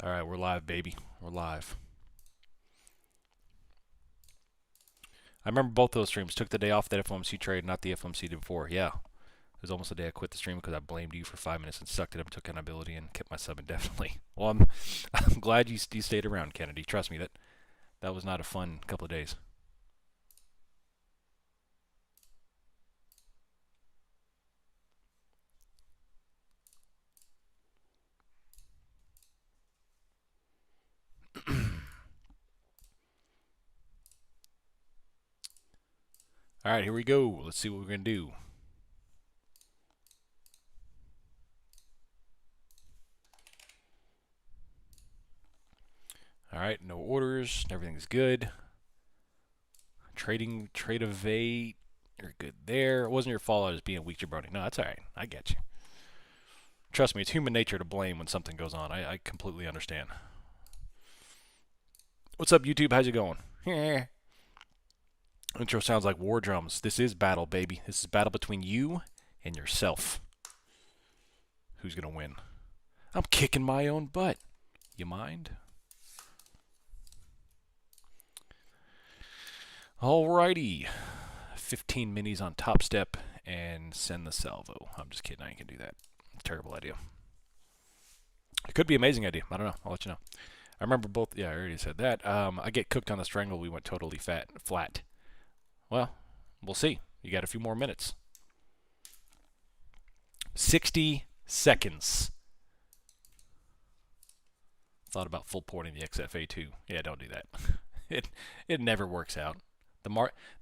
All right, we're live, baby. We're live. I remember both those streams. Took the day off that FOMC trade, not the FOMC before. Yeah. It was almost the day I quit the stream because I blamed you for 5 minutes and sucked it up, took accountability, and kept my sub indefinitely. Well, I'm glad you stayed around, Kennedy. Trust me, that was not a fun couple of days. All right, here we go. Let's see what we're going to do. All right, no orders. Everything's good. Trade evade. You're good there. It wasn't your fault I was being weak, jabroni. No, that's all right. I get you. Trust me, it's human nature to blame when something goes on. I completely understand. What's up, YouTube? How's it going? Intro sounds like war drums. This is battle, baby. This is battle between you and yourself. Who's going to win? I'm kicking my own butt. You mind? Alrighty. 15 minis on Top Step and send the salvo. I'm just kidding. I ain't going to do that. Terrible idea. It could be an amazing idea. I don't know. I'll let you know. I remember both. Yeah, I already said that. I get cooked on the strangle. We went totally flat. Well, we'll see. You got a few more minutes. 60 seconds. Thought about full porting the XFA too. Yeah, don't do that. It never works out. The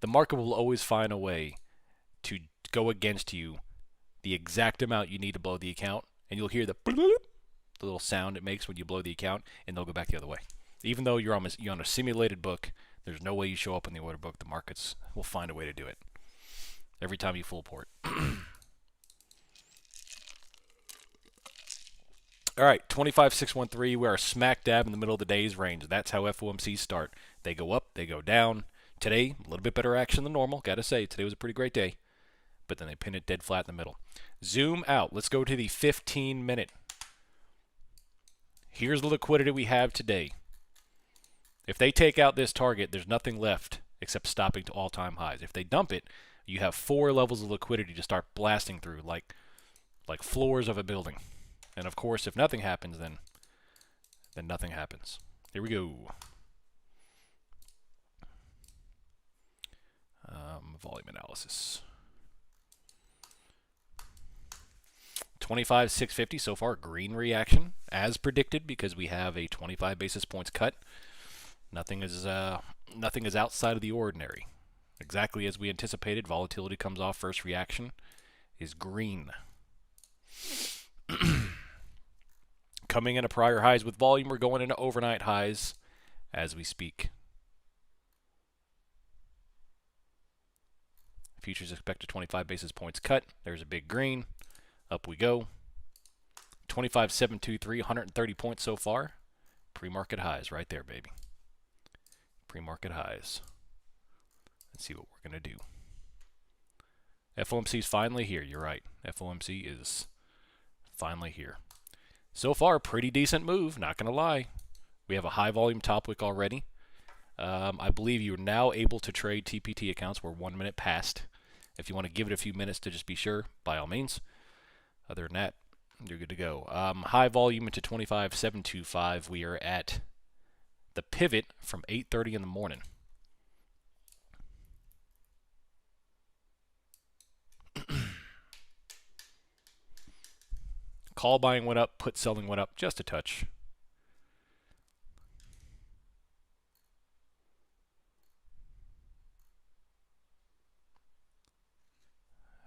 market will always find a way to go against you the exact amount you need to blow the account, and you'll hear the little sound it makes when you blow the account, and they'll go back the other way. Even though you're on a simulated book, there's no way you show up in the order book. The markets will find a way to do it every time you full port. All right, 25,613. We are smack dab in the middle of the day's range. That's how FOMCs start. They go up, they go down. Today, a little bit better action than normal. Gotta say, today was a pretty great day. But then they pin it dead flat in the middle. Zoom out. Let's go to the 15-minute. Here's the liquidity we have today. If they take out this target, there's nothing left except stopping to all-time highs. If they dump it, you have 4 levels of liquidity to start blasting through, like floors of a building. And of course, if nothing happens, then nothing happens. Here we go. Volume analysis. 25,650 so far, green reaction as predicted because we have a 25 basis points cut. Nothing is outside of the ordinary. Exactly as we anticipated, volatility comes off. First reaction is green. Coming into prior highs with volume, we're going into overnight highs as we speak. Futures expect a 25 basis points cut. There's a big green. Up we go. 25,723, 130 points so far. Pre-market highs right there, baby. Pre-market highs. Let's see what we're going to do. FOMC is finally here. You're right. FOMC is finally here. So far, pretty decent move, not going to lie. We have a high volume top wick already. I believe you're now able to trade TPT accounts. We're 1 minute past. If you want to give it a few minutes to just be sure, by all means. Other than that, you're good to go. High volume into 25,725. We are at the pivot from 8:30 in the morning. Call buying went up, put selling went up just a touch.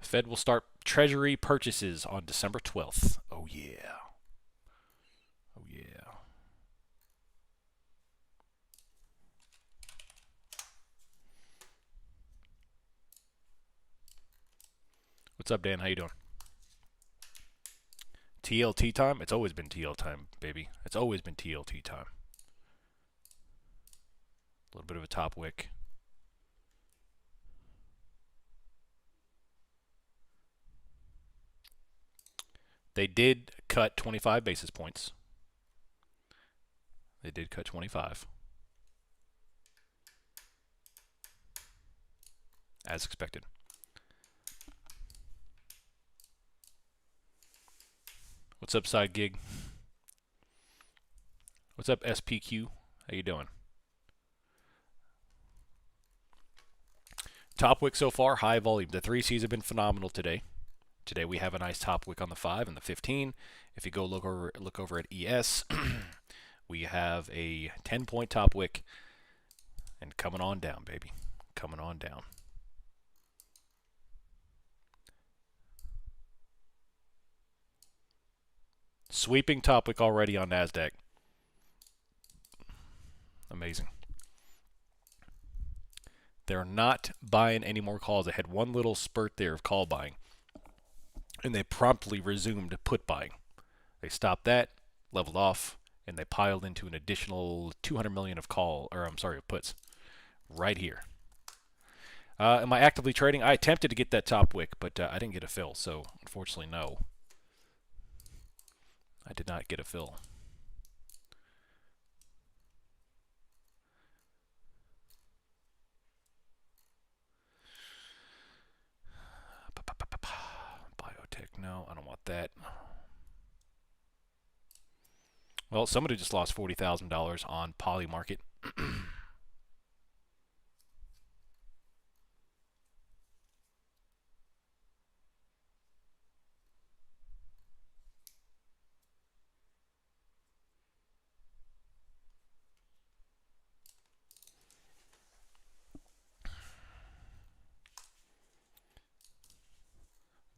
Fed will start Treasury purchases on December 12th. Oh, yeah. Oh, yeah. What's up, Dan? How you doing? TLT time? It's always been TL time, baby. It's always been TLT time. A little bit of a top wick. They did cut 25 basis points. They did cut 25. As expected. What's up, Side Gig? What's up, SPQ? How you doing? Top wick so far, high volume. The 3Cs have been phenomenal today. Today we have a nice top wick on the 5 and the 15. If you go look over at ES, we have a 10-point top wick. And coming on down, baby. Coming on down. Sweeping top wick already on NASDAQ. Amazing. They're not buying any more calls. They had one little spurt there of call buying. And they promptly resumed put buying. They stopped that, leveled off, and they piled into an additional 200 million of of puts. Right here. Am I actively trading? I attempted to get that top wick, but I didn't get a fill, so unfortunately no. I did not get a fill. Biotech, no, I don't want that. Well, somebody just lost $40,000 on Poly Market.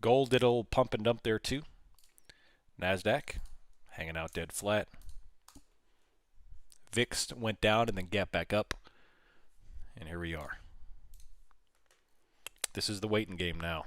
'Gold did a little pump and dump there too. NASDAQ hanging out dead flat. VIX went down and then gapped back up. And here we are. This is the waiting game now.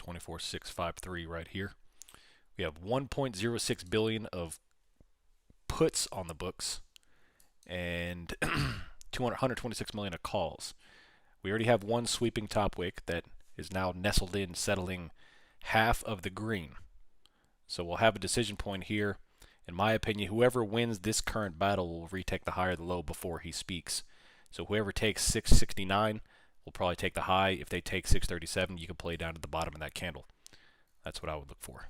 $24,653 right here. We have 1.06 billion of puts on the books and 126 million of calls. We already have one sweeping top wick that is now nestled in, settling half of the green. So we'll have a decision point here. In my opinion, whoever wins this current battle will retake the high or the low before he speaks. So whoever takes 669 will probably take the high. If they take 637, you can play down to the bottom of that candle. That's what I would look for.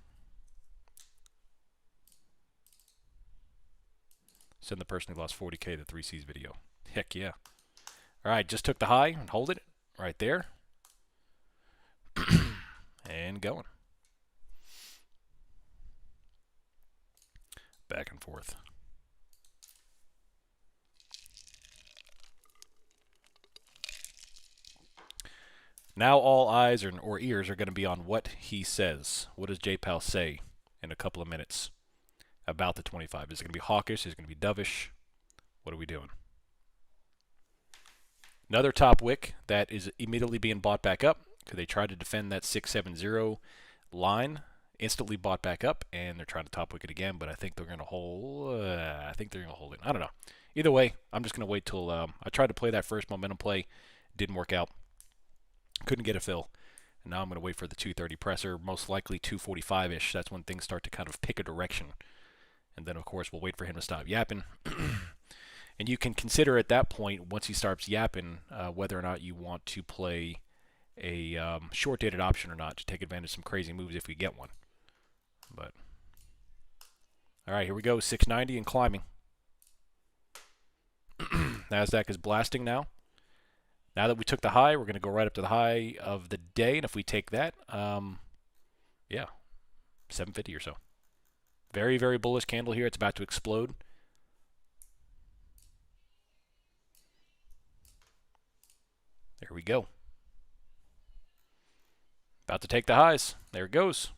Send the person who lost 40K the 3Cs video. Heck yeah. All right, just took the high and hold it right there. And going. Back and forth. Now all eyes or ears are going to be on what he says. What does JPal say in a couple of minutes about the 25? Is it going to be hawkish? Is it going to be dovish? What are we doing? Another top wick that is immediately being bought back up because they tried to defend that 670 line. Instantly bought back up, and they're trying to top wick it again, but I think they're going to hold. I think they're going to hold it. I don't know. Either way, I'm just going to wait till I tried to play that first momentum play. Didn't work out. Couldn't get a fill. And now I'm going to wait for the 230 presser, most likely 245-ish. That's when things start to kind of pick a direction. And then, of course, we'll wait for him to stop yapping. And you can consider at that point, once he starts yapping, whether or not you want to play a short-dated option or not to take advantage of some crazy moves if we get one. But all right, here we go. 690 and climbing. NASDAQ is blasting now. Now that we took the high, we're going to go right up to the high of the day. And if we take that, yeah, 750 or so. Very, very bullish candle here. It's about to explode. There we go. About to take the highs. There it goes.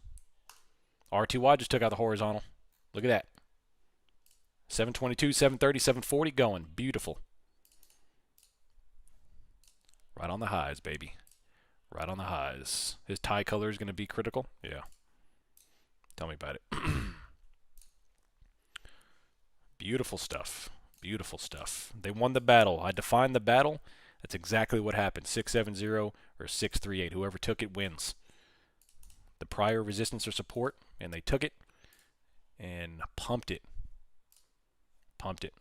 RTY just took out the horizontal. Look at that. 722, 730, 740 going. Beautiful. Right on the highs, baby. Right on the highs. His tie color is going to be critical? Yeah. Tell me about it. Beautiful stuff. Beautiful stuff. They won the battle. I defined the battle. That's exactly what happened. 670 or 638. Whoever took it wins. The prior resistance or support, and they took it and pumped it. Pumped it.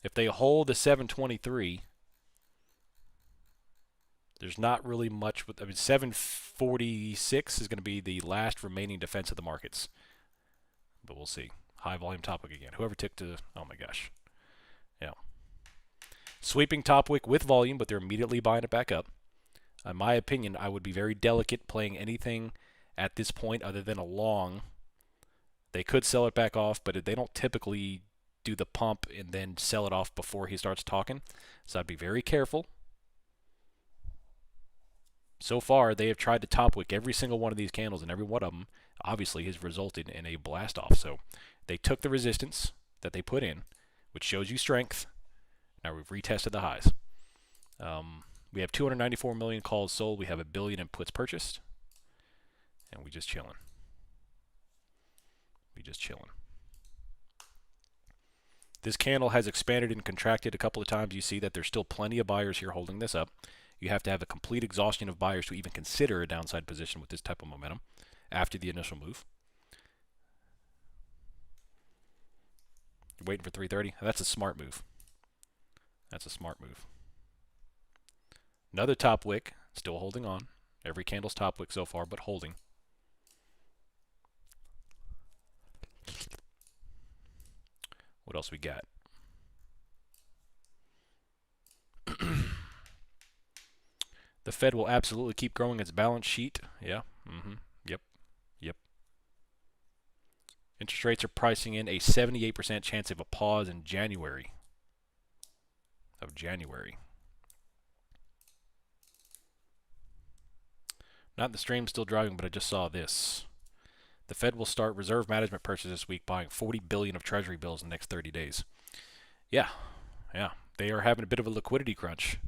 If they hold the 723, there's not really much. I mean, 746 is going to be the last remaining defense of the markets. But we'll see. High volume top wick again. Whoever took to, oh my gosh. Yeah. Sweeping top wick with volume, but they're immediately buying it back up. In my opinion, I would be very delicate playing anything at this point other than a long. They could sell it back off, but they don't typically do the pump and then sell it off before he starts talking. So I'd be very careful. So far, they have tried to top wick every single one of these candles, and every one of them obviously has resulted in a blast off. So they took the resistance that they put in, which shows you strength. Now we've retested the highs. We have 294 million calls sold. We have $1 billion in puts purchased, and we just chilling. We just chilling. This candle has expanded and contracted a couple of times. You see that there's still plenty of buyers here holding this up. You have to have a complete exhaustion of buyers to even consider a downside position with this type of momentum after the initial move. You're waiting for 330. That's a smart move. That's a smart move. Another top wick, still holding on. Every candle's top wick so far, but holding. What else we got? The Fed will absolutely keep growing its balance sheet. Yeah. Yep. Interest rates are pricing in a 78% chance of a pause in January. Not in the stream, still driving, but I just saw this. The Fed will start reserve management purchases this week, buying $40 billion of Treasury bills in the next 30 days. Yeah. They are having a bit of a liquidity crunch.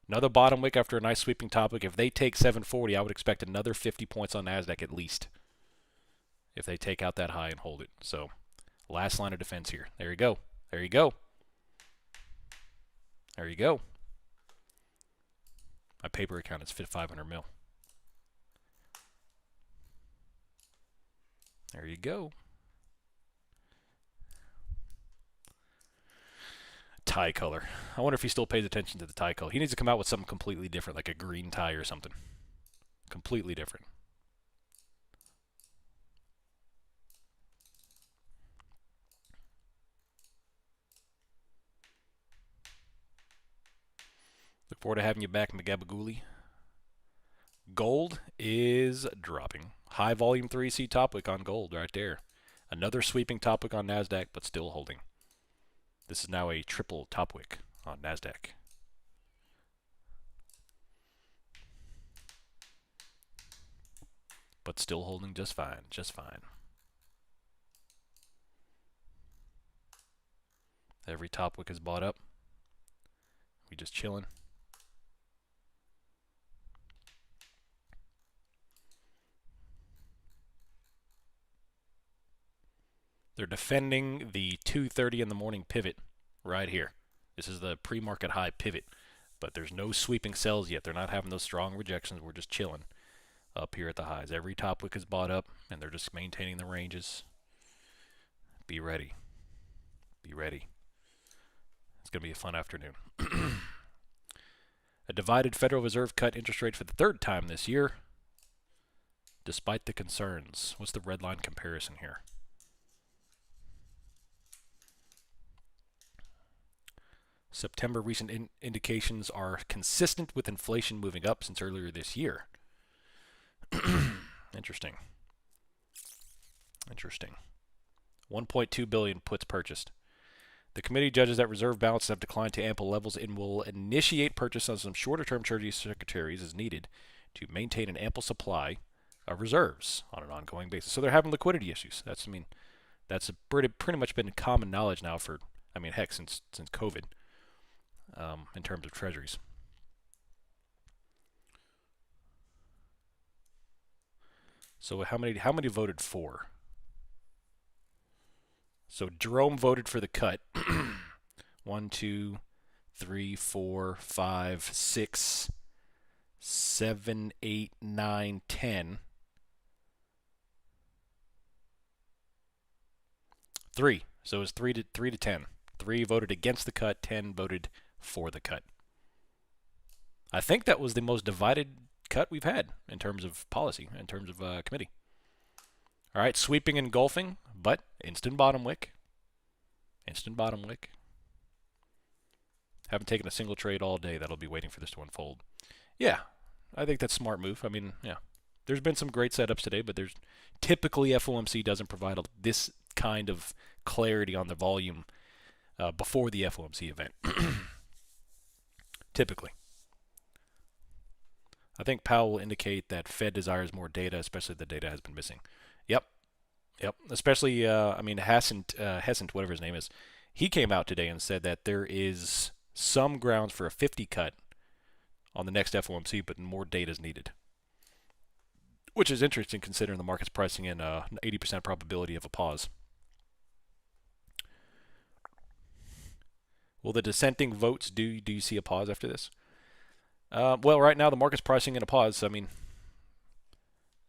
Another bottom wick after a nice sweeping top wick. If they take 740, I would expect another 50 points on NASDAQ at least. If they take out that high and hold it. So, last line of defense here. There you go. There you go. There you go. My paper account is 500 mil. There you go. Tie color. I wonder if he still pays attention to the tie color. He needs to come out with something completely different, like a green tie or something. Completely different. Look forward to having you back, Magabagouli. Gold is dropping. High volume 3C top wick on gold right there. Another sweeping top wick on NASDAQ, but still holding. This is now a triple top wick on NASDAQ. But still holding just fine, just fine. Every top wick is bought up. We just chilling. They're defending the 2:30 in the morning pivot right here. This is the pre-market high pivot, but there's no sweeping sells yet. They're not having those strong rejections. We're just chilling up here at the highs. Every top wick is bought up, and they're just maintaining the ranges. Be ready. Be ready. It's going to be a fun afternoon. A divided Federal Reserve cut interest rate for the third time this year, despite the concerns. What's the red line comparison here? September recent indications are consistent with inflation moving up since earlier this year. Interesting. 1.2 billion puts purchased. The committee judges that reserve balances have declined to ample levels and will initiate purchase on some shorter-term Treasury secretaries as needed to maintain an ample supply of reserves on an ongoing basis. So they're having liquidity issues. That's a pretty much been common knowledge now for, heck, since COVID. In terms of treasuries. So how many voted for? So Jerome voted for the cut. 1, 2, 3, 4, 5, 6, 7, 8, 9, 10. 3. So it was 3 to 10. 3 voted against the cut, 10 voted for the cut. I think that was the most divided cut we've had in terms of policy, in terms of committee. All right, sweeping and engulfing, but instant bottom wick. Instant bottom wick. Haven't taken a single trade all day. That'll be waiting for this to unfold. Yeah, I think that's a smart move. I mean, yeah. There's been some great setups today, but there's typically FOMC doesn't provide this kind of clarity on the volume before the FOMC event. Typically. I think Powell will indicate that Fed desires more data, especially the data has been missing. Yep. Especially, I mean, Hessent, whatever his name is, he came out today and said that there is some grounds for a 50 cut on the next FOMC, but more data is needed. Which is interesting considering the market's pricing in an 80% probability of a pause. Will the dissenting votes do you see a pause after this? Well, right now the market's pricing in a pause. I mean,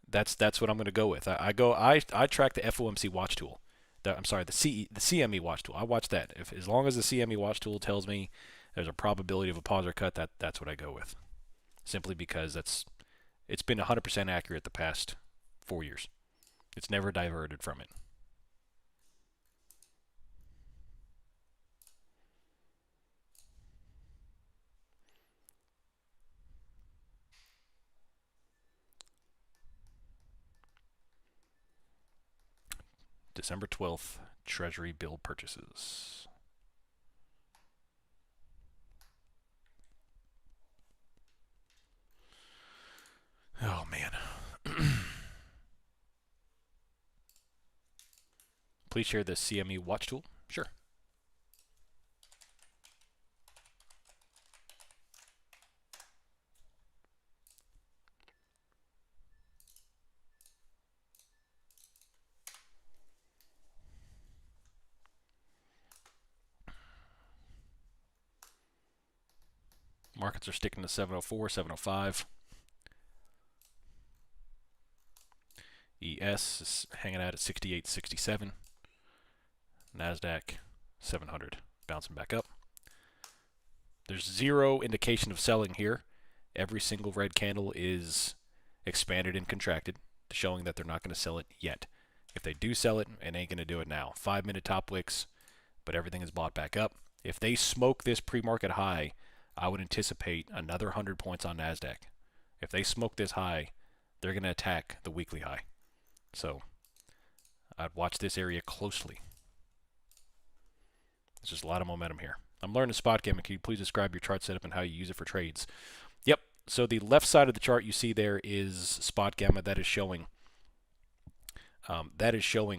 that's what I'm going to go with. I track the FOMC watch tool. The CME watch tool. I watch that. As long as the CME watch tool tells me there's a probability of a pause or cut, that's what I go with. Simply because it's been 100% accurate the past 4 years. It's never diverted from it. December 12th, Treasury bill purchases. Oh, man. Please share the CME watch tool. Sure. Markets are sticking to 704, 705. ES is hanging out at 68, 67. NASDAQ 700 bouncing back up. There's zero indication of selling here. Every single red candle is expanded and contracted, showing that they're not going to sell it yet. If they do sell it, it ain't going to do it now. 5-minute top wicks, but everything is bought back up. If they smoke this pre-market high, I would anticipate another 100 points on NASDAQ. If they smoke this high, they're going to attack the weekly high. So I'd watch this area closely. There's just a lot of momentum here. I'm learning spot gamma. Can you please describe your chart setup and how you use it for trades? Yep. So the left side of the chart you see there is spot gamma. That is showing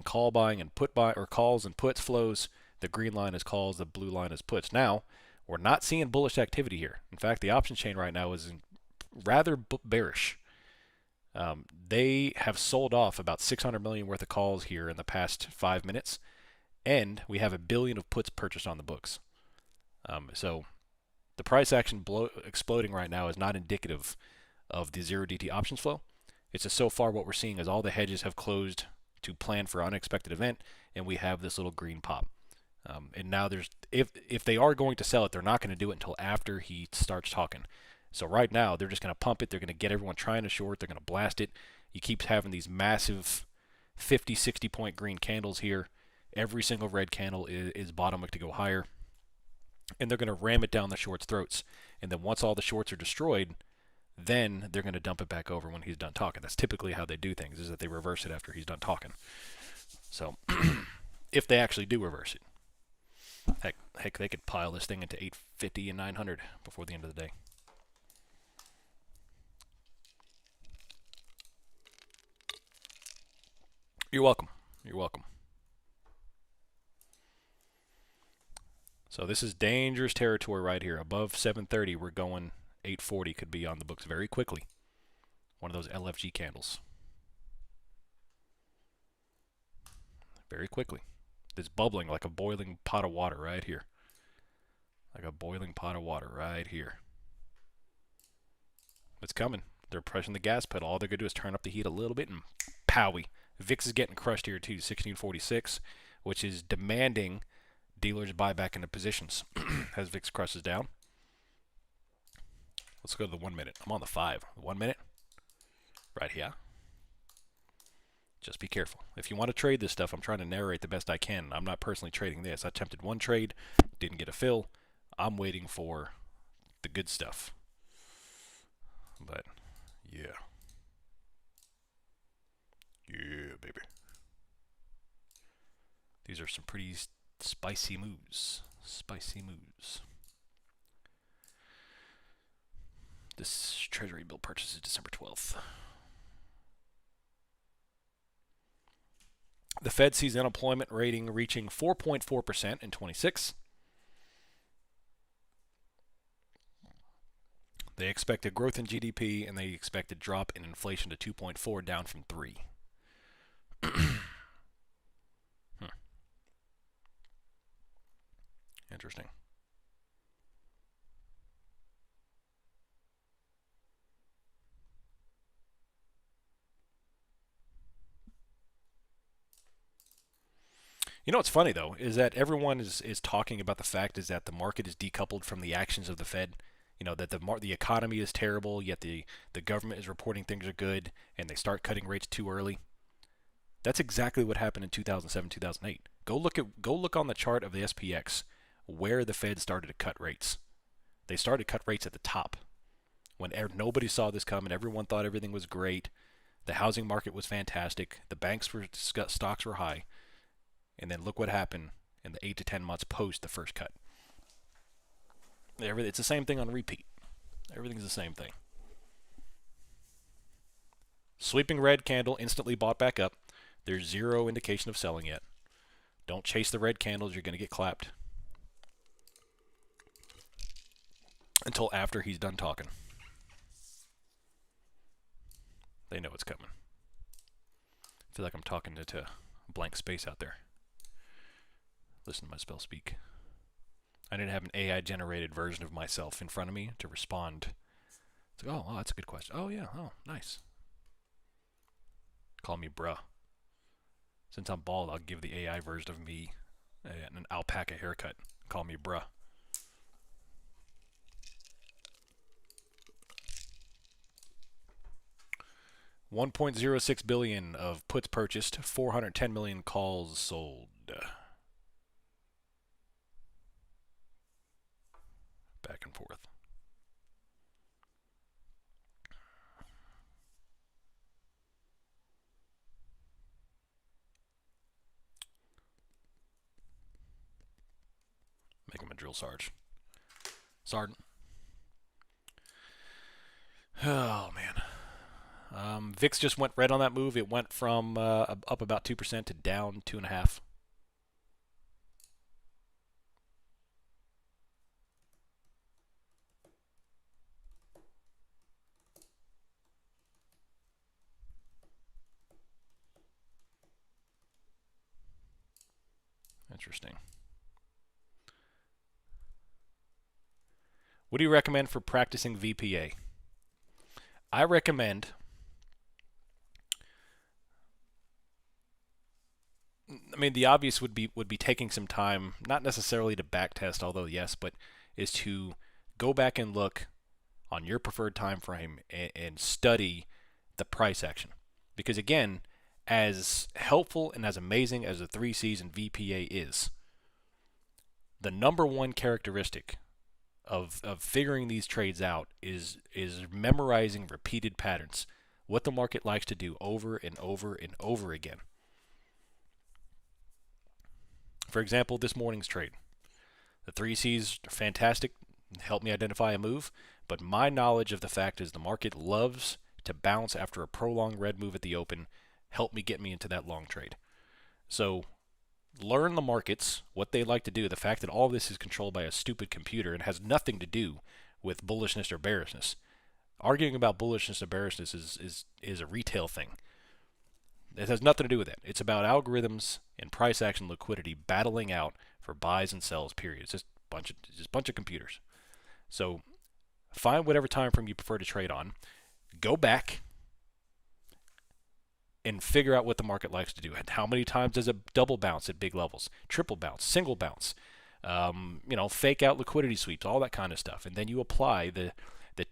call buying and put buy, or calls and puts flows. The green line is calls. The blue line is puts. Now we're not seeing bullish activity here. In fact, the option chain right now is rather bearish. They have sold off about 600 million worth of calls here in the past 5 minutes, and we have $1 billion of puts purchased on the books. So the price action exploding right now is not indicative of the 0DT options flow. It's just so far what we're seeing is all the hedges have closed to plan for unexpected event, and we have this little green pop. And now if they are going to sell it, they're not going to do it until after he starts talking. So right now, they're just going to pump it. They're going to get everyone trying to short. They're going to blast it. You keep having these massive 50, 60-point green candles here. Every single red candle is bottom to go higher. And they're going to ram it down the shorts' throats. And then once all the shorts are destroyed, then they're going to dump it back over when he's done talking. That's typically how they do things, is that they reverse it after he's done talking. So if they actually do reverse it. Heck, they could pile this thing into 850 and 900 before the end of the day. You're welcome. You're welcome. So this is dangerous territory right here. Above 730, we're going 840 could be on the books very quickly. One of those LFG candles. very quickly. It's bubbling like a boiling pot of water right here. Like a boiling pot of water right here. It's coming. They're pressing the gas pedal. All they're going to do is turn up the heat a little bit and powie. VIX is getting crushed here too, 1646, which is demanding dealers buy back into positions as VIX crushes down. Let's go to the 1 minute. I'm on the 5. 1 minute. Right here. Just be careful. If you want to trade this stuff, I'm trying to narrate the best I can. I'm not personally trading this. I attempted one trade, didn't get a fill. I'm waiting for the good stuff. But, yeah. Yeah, baby. These are some pretty spicy moves. Spicy moves. This Treasury bill purchase is December 12th. The Fed sees unemployment rating reaching 4.4% in 26. They expect a growth in GDP, and they expect a drop in inflation to 2.4, down from 3. Interesting. You know what's funny, though, is that everyone is talking about the fact is that the market is decoupled from the actions of the Fed. You know, that the economy is terrible, yet the government is reporting things are good, and they start cutting rates too early. That's exactly what happened in 2007, 2008. Go look on the chart of the SPX where the Fed started to cut rates. They started to cut rates at the top when nobody saw this coming. Everyone thought everything was great. The housing market was fantastic. The stocks were high. And then look what happened in the 8 to 10 months post the first cut. It's the same thing on repeat. Everything's the same thing. Sweeping red candle, instantly bought back up. There's zero indication of selling yet. Don't chase the red candles. You're going to get clapped. Until after he's done talking. They know it's coming. I feel like I'm talking to blank space out there. Listen to my spell speak. I didn't have an AI-generated version of myself in front of me to respond. It's like, oh, that's a good question. Oh, yeah. Oh, nice. Call me bruh. Since I'm bald, I'll give the AI version of me an alpaca haircut. Call me bruh. $1.06 billion of puts purchased, 410 million calls sold. Back and forth. Make him a drill sergeant. Oh, man. VIX just went red on that move. It went from up about 2% to down 2.5%. Interesting. What do you recommend for practicing VPA? I recommend the obvious would be taking some time, not necessarily to back test, although yes, but is to go back and look on your preferred time frame and study the price action. Because again, as helpful and as amazing as the 3 C's and VPA is, the number one characteristic of figuring these trades out is memorizing repeated patterns, what the market likes to do over and over and over again. For example, this morning's trade. The 3 C's are fantastic, help me identify a move, but my knowledge of the fact is the market loves to bounce after a prolonged red move at the open, help me get me into that long trade. So learn the markets, what they like to do, the fact that all this is controlled by a stupid computer and has nothing to do with bullishness or bearishness. Arguing about bullishness or bearishness is a retail thing. It has nothing to do with that. It's about algorithms and price action liquidity battling out for buys and sells, period. It's just a bunch of computers. So find whatever time frame you prefer to trade on. Go back and figure out what the market likes to do. And how many times does it double bounce at big levels, triple bounce, single bounce, fake out liquidity sweeps, all that kind of stuff. And then you apply the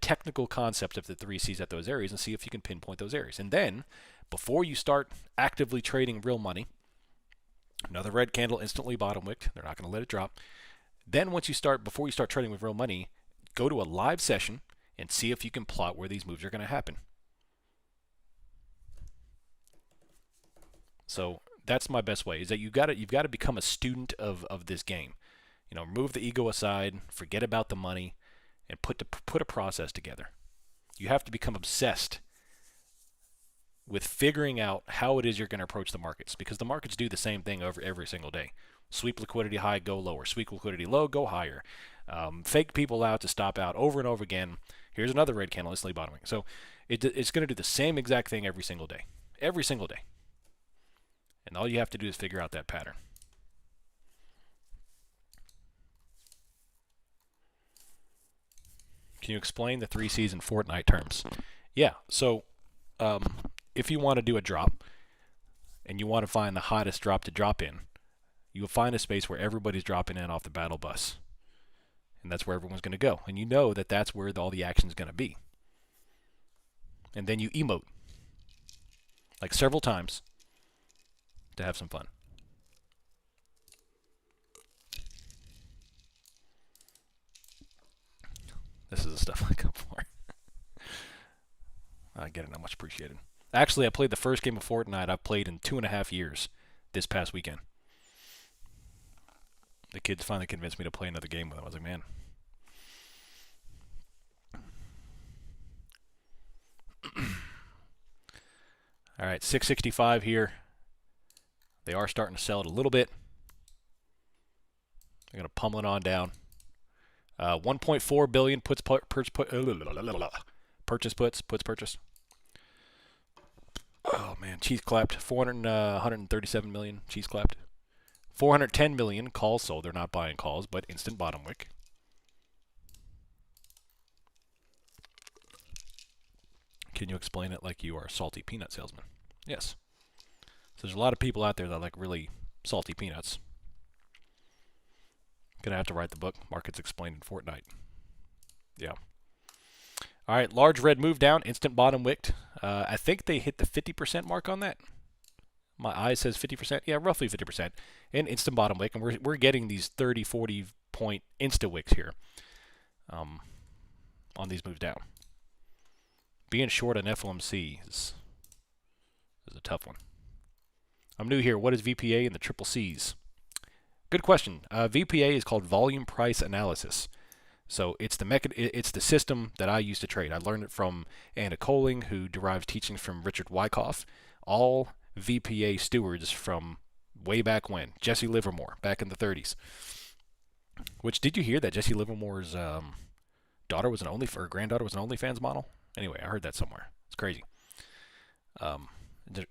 technical concept of the 3Cs at those areas and see if you can pinpoint those areas. And then, before you start actively trading real money, another red candle instantly bottom wicked. They're not going to let it drop. Then before you start trading with real money, go to a live session and see if you can plot where these moves are going to happen. So that's my best way, is that you've got to become a student of this game. Remove the ego aside, forget about the money, and put a process together. You have to become obsessed with figuring out how it is you're going to approach the markets, because the markets do the same thing every single day. Sweep liquidity high, go lower. Sweep liquidity low, go higher. Fake people out to stop out over and over again. Here's another red candle instantly bottoming. So it's going to do the same exact thing every single day. Every single day. And all you have to do is figure out that pattern. Can you explain the 3Cs in Fortnite terms? Yeah, so if you want to do a drop and you want to find the hottest drop to drop in, you will find a space where everybody's dropping in off the battle bus. And that's where everyone's going to go. And you know that that's where all the action is going to be. And then you emote, like several times, to have some fun. This is the stuff I come for. I get it. Not much appreciated. Actually, I played the first game of Fortnite I've played in 2.5 years this past weekend. The kids finally convinced me to play another game with them. I was like, man. All right, 665 here. They are starting to sell it a little bit. They're going to pummel it on down. 1.4 billion purchase puts. Oh man, cheese clapped. 137 million cheese clapped. 410 million calls sold. They're not buying calls, but instant bottom wick. Can you explain it like you are a salty peanut salesman? Yes. So there's a lot of people out there that like really salty peanuts. Gonna have to write the book, Markets Explained in Fortnite. Yeah. All right, large red move down, instant bottom wicked. I think they hit the 50% mark on that. My eye says 50%. Yeah, roughly 50%. And instant bottom wick, and we're getting these 30, 40 point insta wicks here on these moves down. Being short on FOMC is a tough one. I'm new here. What is VPA and the triple C's? Good question. VPA is called volume price analysis. So it's the system that I use to trade. I learned it from Anna Coling, who derives teachings from Richard Wyckoff. All VPA stewards from way back when. Jesse Livermore, back in the 30s. Which, did you hear that Jesse Livermore's granddaughter was an OnlyFans model? Anyway, I heard that somewhere. It's crazy.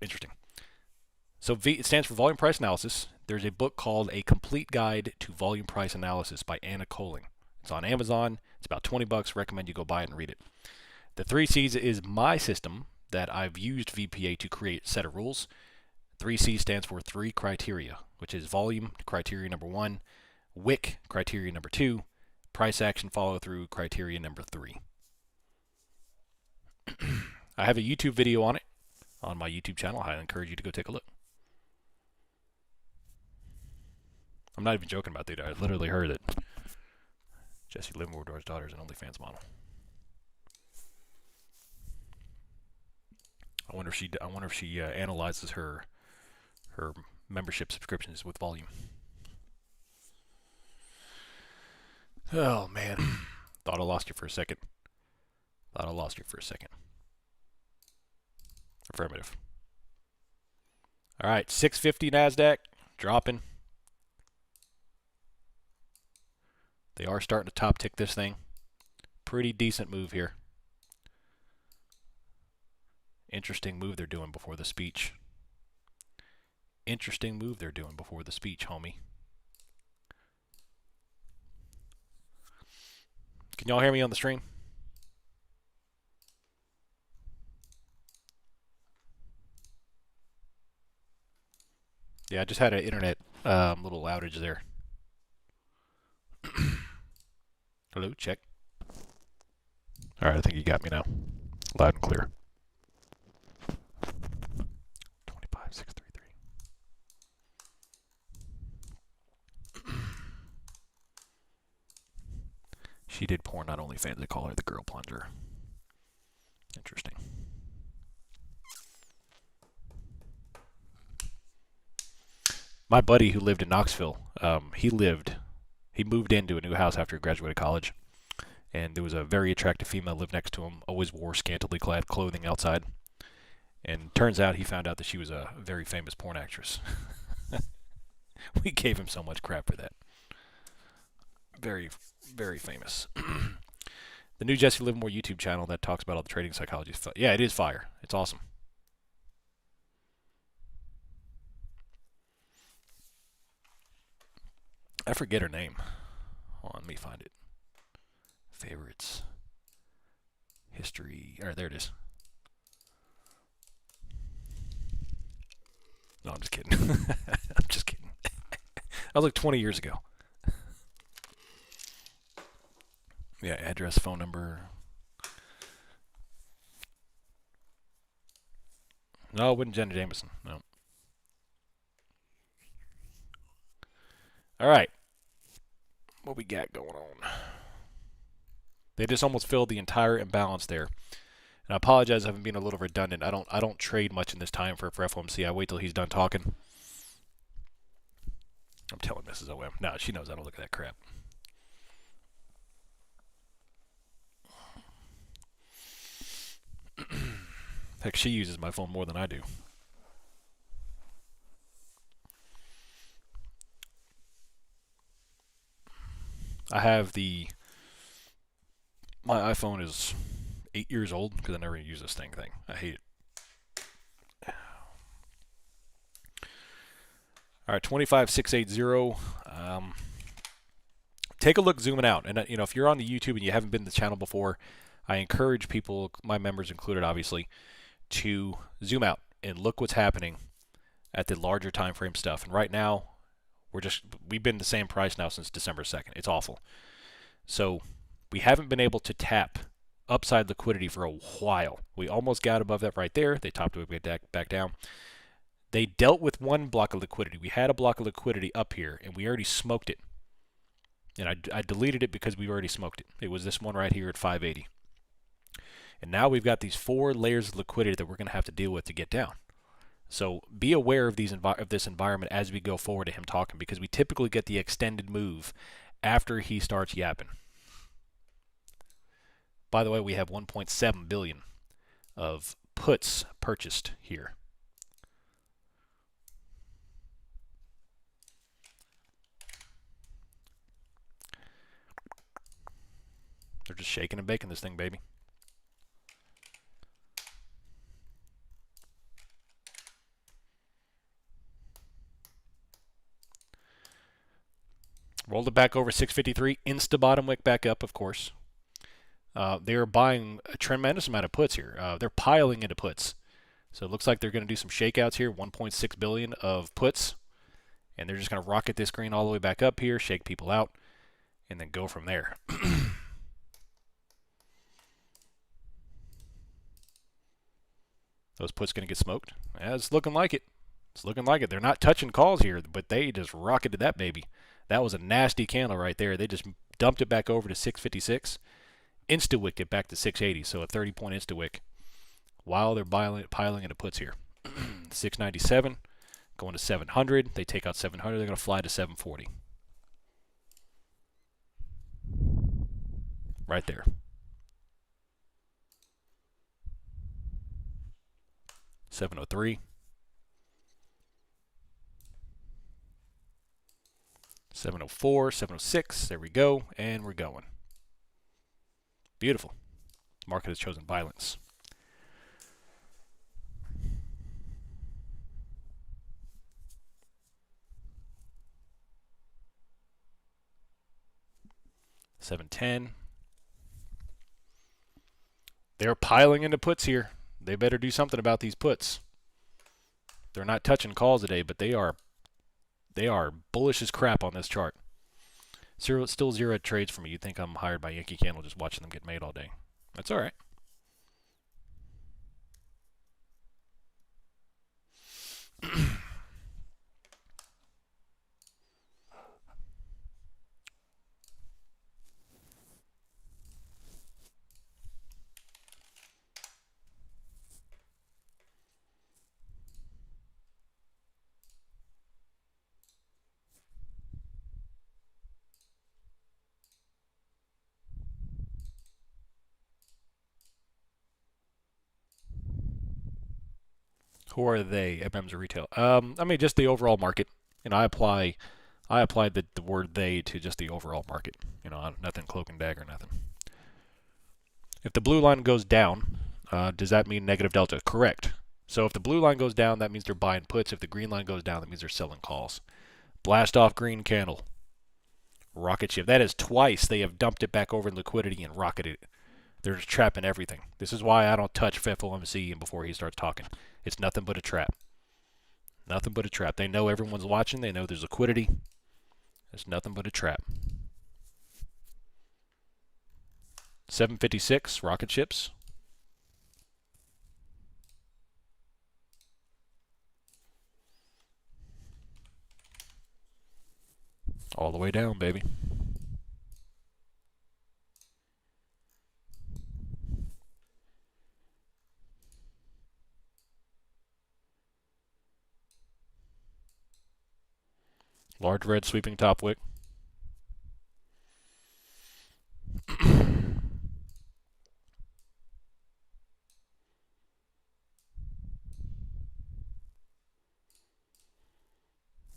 Interesting. So it stands for volume price analysis. There's a book called A Complete Guide to Volume Price Analysis by Anna Coling. It's on Amazon. It's about $20. Recommend you go buy it and read it. The 3Cs is my system that I've used VPA to create a set of rules. 3C stands for 3 criteria, which is volume criteria number 1, wick criteria number 2, price action follow through criteria number 3. I have a YouTube video on it on my YouTube channel. I encourage you to go take a look. I'm not even joking about that. I literally heard it. Jesse Livermore's daughter is an OnlyFans model. I wonder if she analyzes her membership subscriptions with volume. Oh man, thought I lost you for a second. Affirmative. All right, 650 Nasdaq dropping. They are starting to top tick this thing. Pretty decent move here. Interesting move they're doing before the speech. interesting move they're doing before the speech, homie. Can y'all hear me on the stream? Yeah, I just had an internet little outage there. Hello, check. All right, I think you got me now. Loud and clear. 25633. She did porn on OnlyFans. They call her the girl plunger. Interesting. My buddy who lived in Knoxville, he moved into a new house after he graduated college. And there was a very attractive female lived next to him, always wore scantily clad clothing outside. And turns out he found out that she was a very famous porn actress. We gave him so much crap for that. Very, very famous. The new Jesse Livermore YouTube channel that talks about all the trading psychology. Yeah, it is fire. It's awesome. I forget her name. Hold on, let me find it. Favorites. History. All right, there it is. No, I'm just kidding. I'm just kidding. That was like 20 years ago. Yeah, address, phone number. No, it wasn't Jenna Jameson. No. All right. What we got going on? They just almost filled the entire imbalance there. And I apologize if I'm being a little redundant. I don't trade much in this time for FOMC. I wait till he's done talking. I'm telling Mrs. OM. No, she knows I don't look at that crap. Heck, she uses my phone more than I do. I have my iPhone is 8 years old because I never use this thing. I hate it. All right, 25680. Take a look zooming out. And if you're on the YouTube and you haven't been to the channel before, I encourage people, my members included obviously, to zoom out and look what's happening at the larger time frame stuff. And right now, we've been the same price now since December 2nd. It's awful. So we haven't been able to tap upside liquidity for a while. We almost got above that right there. They topped it back down. They dealt with one block of liquidity. We had a block of liquidity up here, and we already smoked it. And I deleted it because we already smoked it. It was this one right here at 580. And now we've got these 4 layers of liquidity that we're going to have to deal with to get down. So be aware of this environment as we go forward to him talking, because we typically get the extended move after he starts yapping. By the way, we have 1.7 billion of puts purchased here. They're just shaking and baking this thing, baby. Rolled it back over 653. Insta bottom wick back up, of course. They're buying a tremendous amount of puts here. They're piling into puts. So it looks like they're going to do some shakeouts here. 1.6 billion of puts. And they're just going to rocket this green all the way back up here, shake people out, and then go from there. Those puts going to get smoked? Yeah, it's looking like it. It's looking like it. They're not touching calls here, but they just rocketed that baby. That was a nasty candle right there. They just dumped it back over to 656. Insta-wicked it back to 680, so a 30-point insta-wick while they're piling into puts here. 697, going to 700. They take out 700. They're going to fly to 740. Right there. $703. 704, 706. There we go, and we're going. Beautiful. The market has chosen violence. 710. They're piling into puts here. They better do something about these puts. They're not touching calls today, but they are bullish as crap on this chart. Still zero trades for me. You'd think I'm hired by Yankee Candle just watching them get made all day. That's all right. Who are they? MMs or retail? I mean, just the overall market. You know, I applied the word they to just the overall market. You know, nothing cloak and dagger, nothing. If the blue line goes down, does that mean negative delta? Correct. So if the blue line goes down, that means they're buying puts. If the green line goes down, that means they're selling calls. Blast off green candle. Rocket ship. That is twice they have dumped it back over in liquidity and rocketed it. They're just trapping everything. This is why I don't touch FOMC before he starts talking. It's nothing but a trap. Nothing but a trap. They know everyone's watching. They know there's liquidity. It's nothing but a trap. 756, rocket ships. All the way down, baby. Large red sweeping top wick.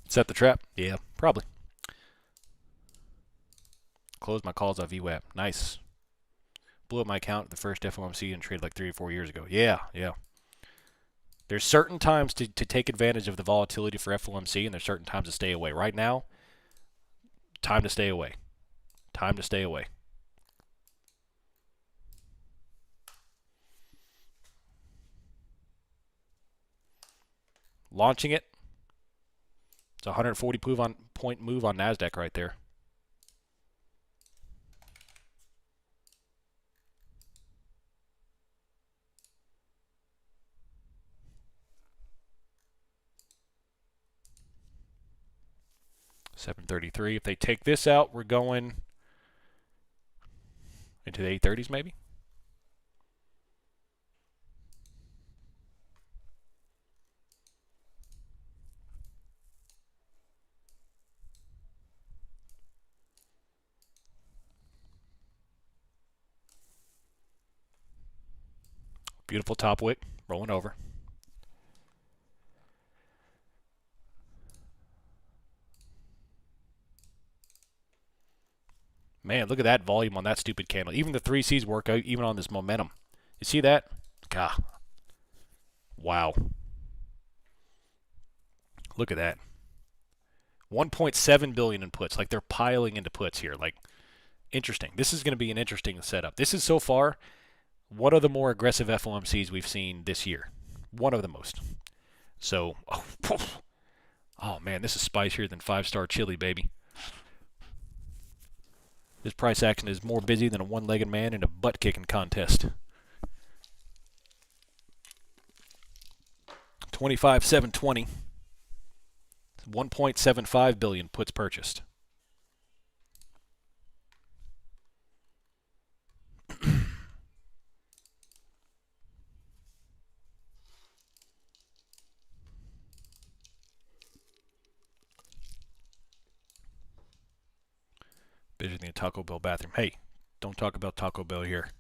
Set the trap? Yeah, probably. Close my calls off VWAP. Nice. Blew up my account the first FOMC and traded like 3 or 4 years ago. Yeah. There's certain times to take advantage of the volatility for FOMC, and there's certain times to stay away. Right now, time to stay away. Time to stay away. Launching it. It's a 140 point move on NASDAQ right there. $733. If they take this out, we're going into the 830s maybe. Beautiful top wick, rolling over. Man, look at that volume on that stupid candle. Even the 3Cs work out even on this momentum. You see that? God. Wow. Look at that. 1.7 billion in puts. Like, they're piling into puts here. Like, interesting. This is going to be an interesting setup. This is so far one of the more aggressive FOMCs we've seen this year. One of the most. So, oh man, this is spicier than 5-star chili, baby. This price action is more busy than a one-legged man in a butt-kicking contest. 25,720. 1.75 billion puts purchased. Visiting a Taco Bell bathroom. Hey, don't talk about Taco Bell here.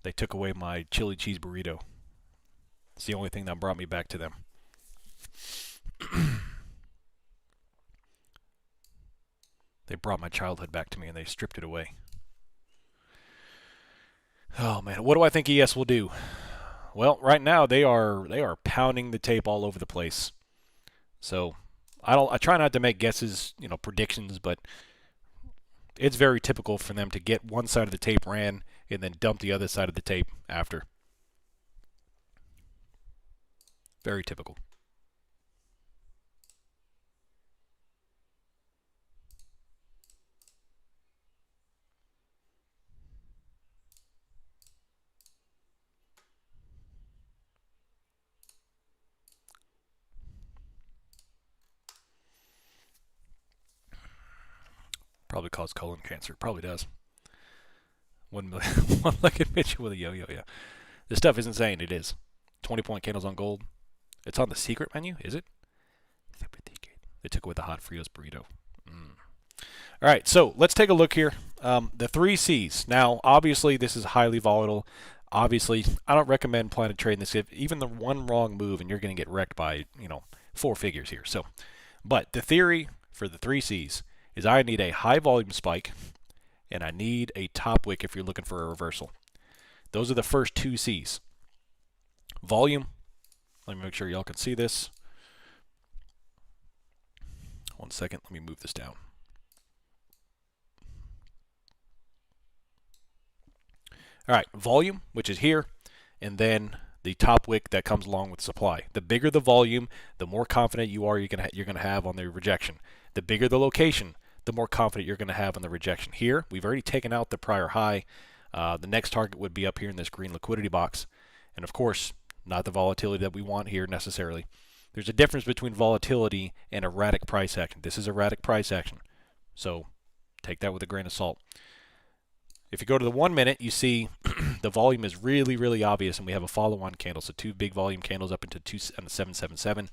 They took away my chili cheese burrito. It's the only thing that brought me back to them. They brought my childhood back to me and they stripped it away. Oh man, what do I think ES will do? Well, right now they are pounding the tape all over the place. So I try not to make guesses, predictions, but it's very typical for them to get one side of the tape ran and then dump the other side of the tape after. Very typical. Probably cause colon cancer. Probably does. 1 million. One-legged midget with a yo-yo. Yeah. This stuff isn't saying it is. 20-point candles on gold. It's on the secret menu, is it? They took away the hot Fritos burrito. All right, so let's take a look here. The 3 C's. Now, obviously, this is highly volatile. Obviously, I don't recommend planning trading this. If even the one wrong move, and you're going to get wrecked by 4 figures here. So, but the theory for the 3 C's is I need a high volume spike, and I need a top wick if you're looking for a reversal. Those are the first 2 C's. Volume. Let me make sure y'all can see this. 1 second. Let me move this down. All right, volume, which is here, and then the top wick that comes along with supply. The bigger the volume, the more confident you are you're gonna have on the rejection. The bigger the location, the more confident you're going to have on the rejection. Here, we've already taken out the prior high. The next target would be up here in this green liquidity box. And of course, not the volatility that we want here necessarily. There's a difference between volatility and erratic price action. This is erratic price action. So take that with a grain of salt. If you go to the 1 minute, you see the volume is really, really obvious, and we have a follow-on candle. So 2 big volume candles up into 777.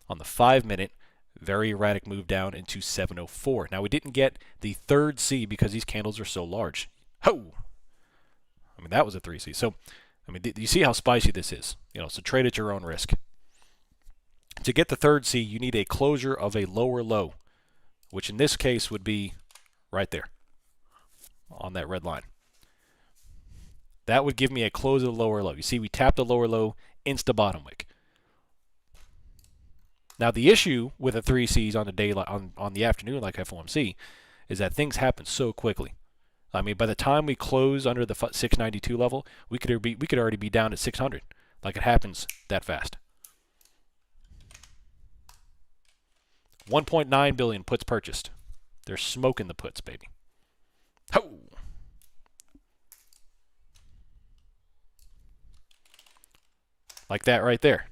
On the 5 minute, very erratic move down into 704. Now we didn't get the 3rd C because these candles are so large. Ho! I mean, that was a 3C. So, I mean, you see how spicy this is. So trade at your own risk. To get the 3rd C, you need a closure of a lower low, which in this case would be right there on that red line. That would give me a close of the lower low. You see, we tapped the lower low, insta bottom wick. Now the issue with the 3 C's on the daylight on the afternoon like FOMC is that things happen so quickly. I mean, by the time we close under the 692 level, we could already be down at 600. Like, it happens that fast. 1.9 billion puts purchased. They're smoking the puts, baby. Ho! Like that right there.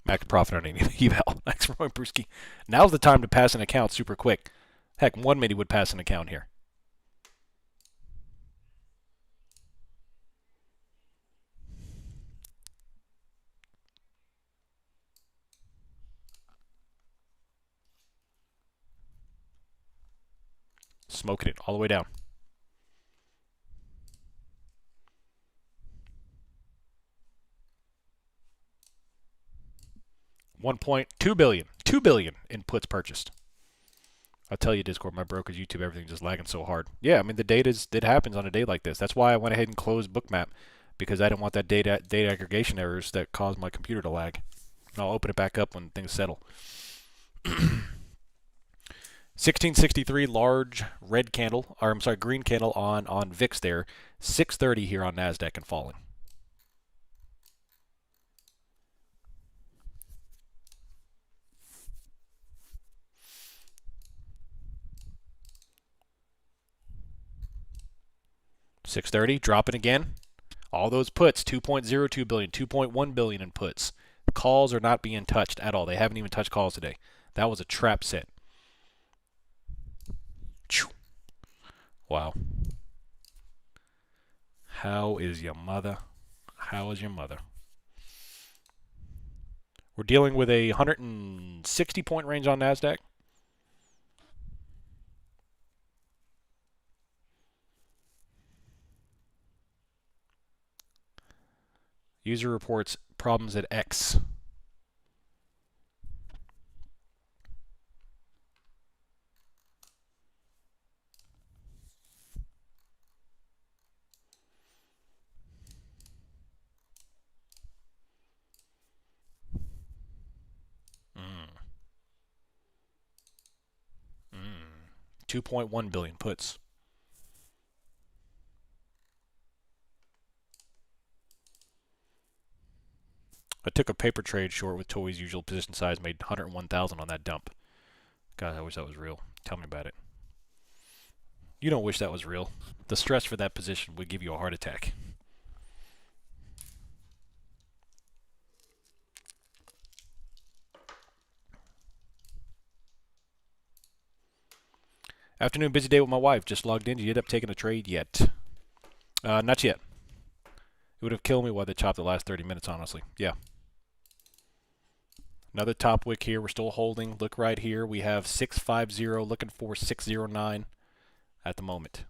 Max profit on any eval. Thanks, Roy Brewski. Now's the time to pass an account super quick. Heck, 1 minute would pass an account here. Smoking it all the way down. 1.2 billion. 2 billion in puts purchased. I'll tell you, Discord, my broker's YouTube, everything's just lagging so hard. Yeah, I mean, it happens on a day like this. That's why I went ahead and closed Bookmap, because I didn't want that data aggregation errors that caused my computer to lag. And I'll open it back up when things settle. 1663 large red candle, or I'm sorry, green candle on VIX there. 630 here on NASDAQ and falling. $630, dropping again. All those puts, 2.02 billion, 2.1 billion in puts. Calls are not being touched at all. They haven't even touched calls today. That was a trap set. Wow. How is your mother? How is your mother? We're dealing with a 160-point range on NASDAQ. User reports problems at X. 2.1 billion puts. I took a paper trade short with Toy's usual position size, made 101,000 on that dump. God, I wish that was real. Tell me about it. You don't wish that was real. The stress for that position would give you a heart attack. Afternoon, busy day with my wife. Just logged in. Did you end up taking a trade yet? Not yet. It would have killed me while they chopped the last 30 minutes, honestly. Yeah. Another top wick here. We're still holding. Look right here. We have 650 looking for 609 at the moment.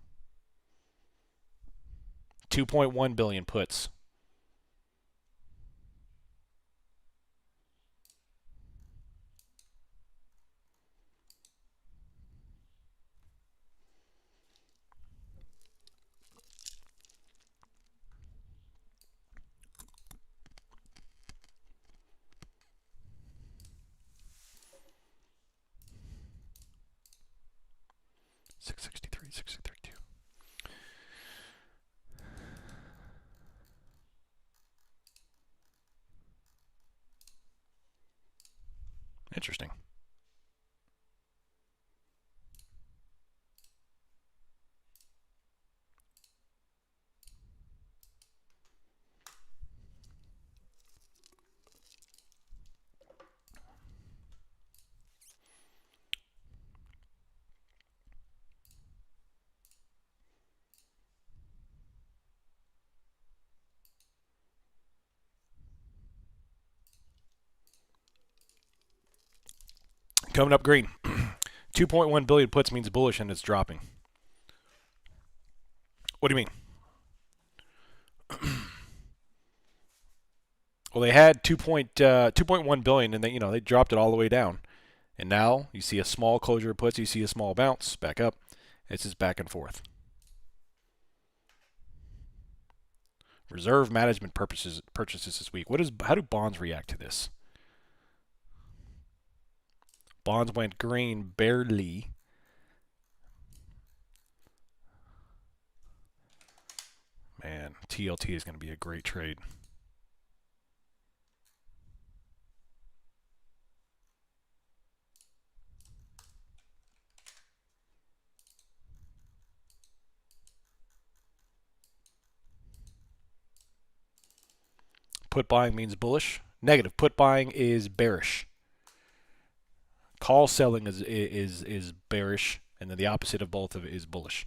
2.1 billion puts. $663, $632. Interesting. Coming up green. 2.1 billion puts means bullish and it's dropping. What do you mean? Well, they had 2.1 billion and they dropped it all the way down. And now you see a small closure of puts, you see a small bounce back up. It's just back and forth. Reserve management purchases this week. How do bonds react to this? Bonds went green barely. Man, TLT is going to be a great trade. Put buying means bullish. Negative. Put buying is bearish. Call selling is bearish, and then the opposite of both of it is bullish.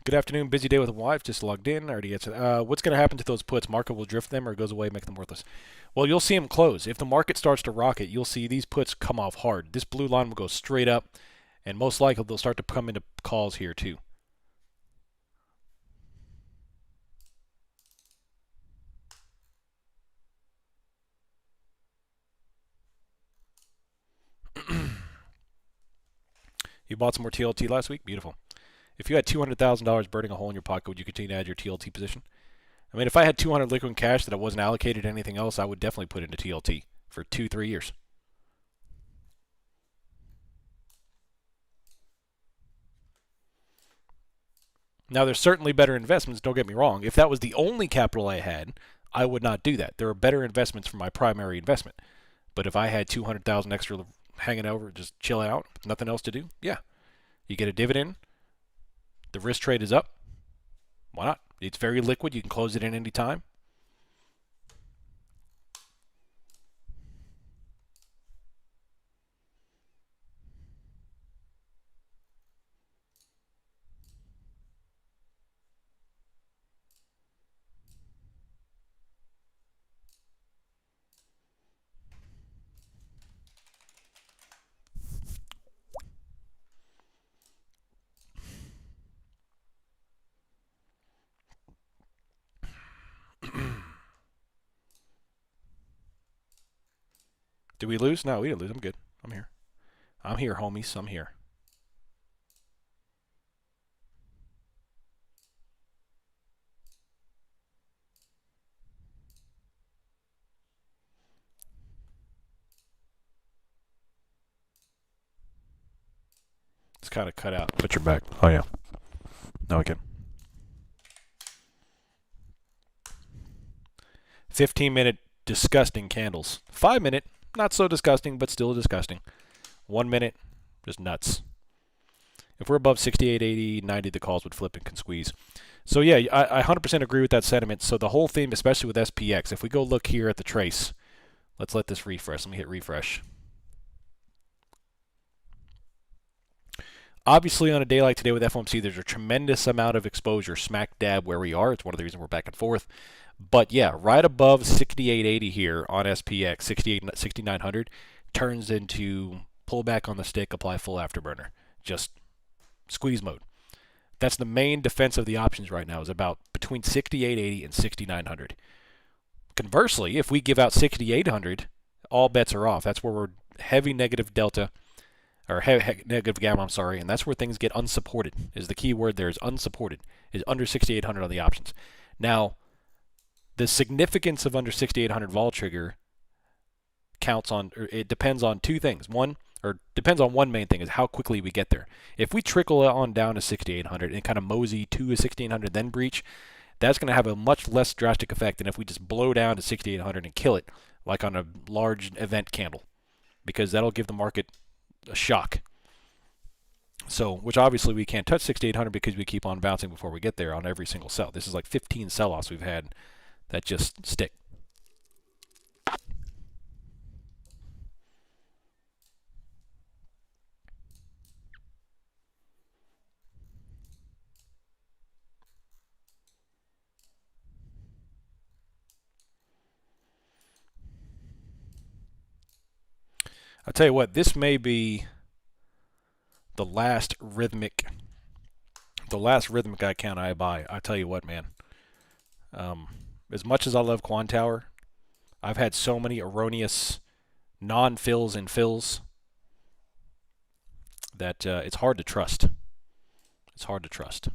Good afternoon. Busy day with a wife. Just logged in. I already answered. What's going to happen to those puts? Market will drift them or it goes away, make them worthless. Well, you'll see them close. If the market starts to rocket, you'll see these puts come off hard. This blue line will go straight up, and most likely they'll start to come into calls here too. You bought some more TLT last week? Beautiful. If you had $200,000 burning a hole in your pocket, would you continue to add your TLT position? I mean, if I had 200 liquid cash that I wasn't allocated to anything else, I would definitely put into TLT for 2-3 years. Now, there's certainly better investments, don't get me wrong. If that was the only capital I had, I would not do that. There are better investments for my primary investment. But if I had 200,000 extra hanging over, just chill out, nothing else to do, yeah. You get a dividend, the risk trade is up. Why not? It's very liquid. You can close it in any time. Did we lose? No, we didn't lose. I'm good. I'm here. I'm here, homies. I'm here. It's kind of cut out. Put your back. Oh, yeah. No, we can. 15-minute disgusting candles. 5-minute, not so disgusting, but still disgusting. 1 minute, just nuts. If we're above 68, 80, 90, the calls would flip and can squeeze. So yeah, I 100% agree with that sentiment. So the whole theme, especially with SPX, if we go look here at the trace, let's let this refresh. Let me hit refresh. Obviously, on a day like today with FOMC, there's a tremendous amount of exposure smack dab where we are. It's one of the reasons we're back and forth. But yeah, right above 68.80 here on SPX, 6,900 turns into pull back on the stick, apply full afterburner. Just squeeze mode. That's the main defense of the options right now, is about between 68.80 and 6,900. Conversely, if we give out 6,800, all bets are off. That's where we're heavy negative delta, or negative gamma, I'm sorry, and that's where things get unsupported, is the key word there, is unsupported, is under 6,800 on the options. Now, the significance of under 6,800 vol trigger counts on, or it depends on two things. Depends on one main thing, is how quickly we get there. If we trickle on down to 6,800 and kind of mosey to a 1,600 then breach, that's going to have a much less drastic effect than if we just blow down to 6,800 and kill it, like on a large event candle, because that'll give the market a shock. So, which obviously we can't touch 6,800 because we keep on bouncing before we get there on every single sell. This is like 15 sell-offs we've had that just stick. I'll tell you what, this may be the last rhythmic account I buy. I tell you what, man. As much as I love Quantower, I've had so many erroneous non-fills and fills that it's hard to trust. It's hard to trust.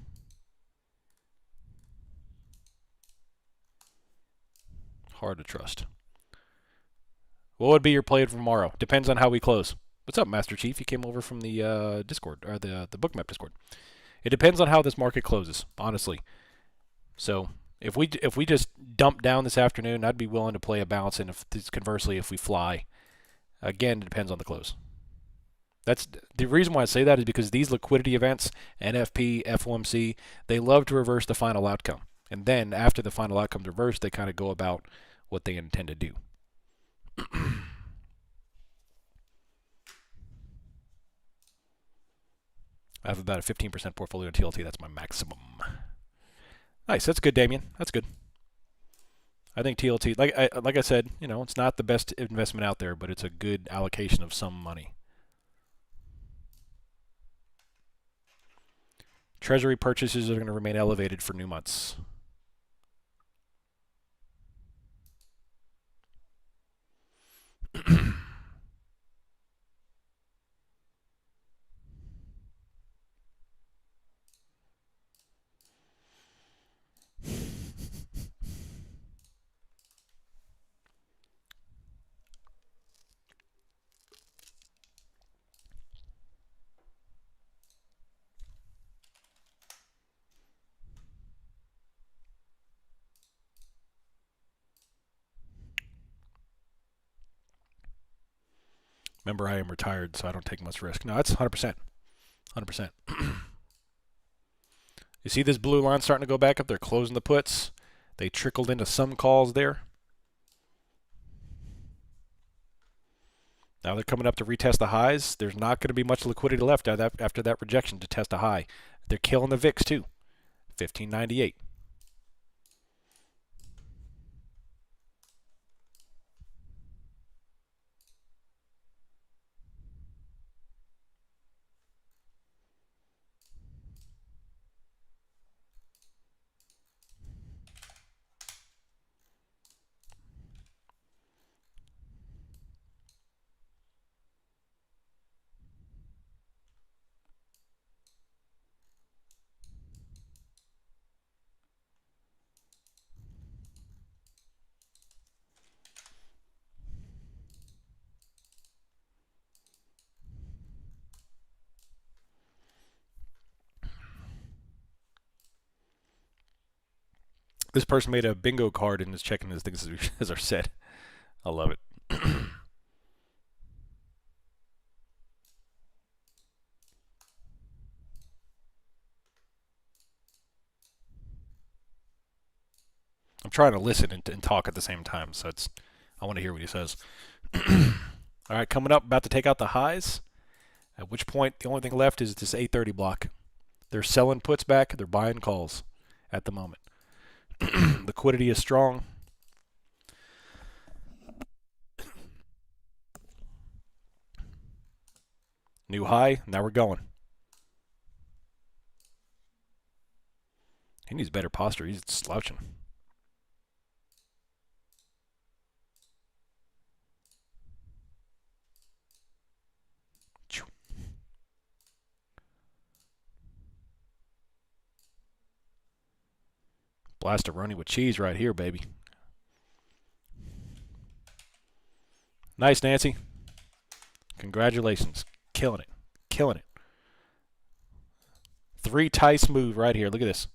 Hard to trust. What would be your play for tomorrow? Depends on how we close. What's up, Master Chief? You came over from the Discord, or the Bookmap Discord. It depends on how this market closes, honestly. So if we just dump down this afternoon, I'd be willing to play a bounce, and conversely, if we fly, again, it depends on the close. That's the reason why I say that, is because these liquidity events, NFP, FOMC, they love to reverse the final outcome. And then after the final outcome's reversed, they kind of go about what they intend to do. I have about a 15% portfolio in TLT. That's my maximum. Nice. That's good, Damien. That's good. I think TLT, like I said, it's not the best investment out there, but it's a good allocation of some money. Treasury purchases are going to remain elevated for new months. Remember, I am retired, so I don't take much risk. No, that's 100%. 100%. You see this blue line starting to go back up? They're closing the puts. They trickled into some calls there. Now they're coming up to retest the highs. There's not going to be much liquidity left after that rejection to test a high. They're killing the VIX too. 1598. This person made a bingo card and is checking his things as are said. I love it. I'm trying to listen and talk at the same time, so I want to hear what he says. All right, coming up, about to take out the highs, at which point the only thing left is this 830 block. They're selling puts back, they're buying calls at the moment. Liquidity is strong. New high, now we're going. He needs better posture, he's slouching. Blastaroni with cheese right here, baby. Nice, Nancy. Congratulations. Killing it. Killing it. 3 Tice move right here. Look at this.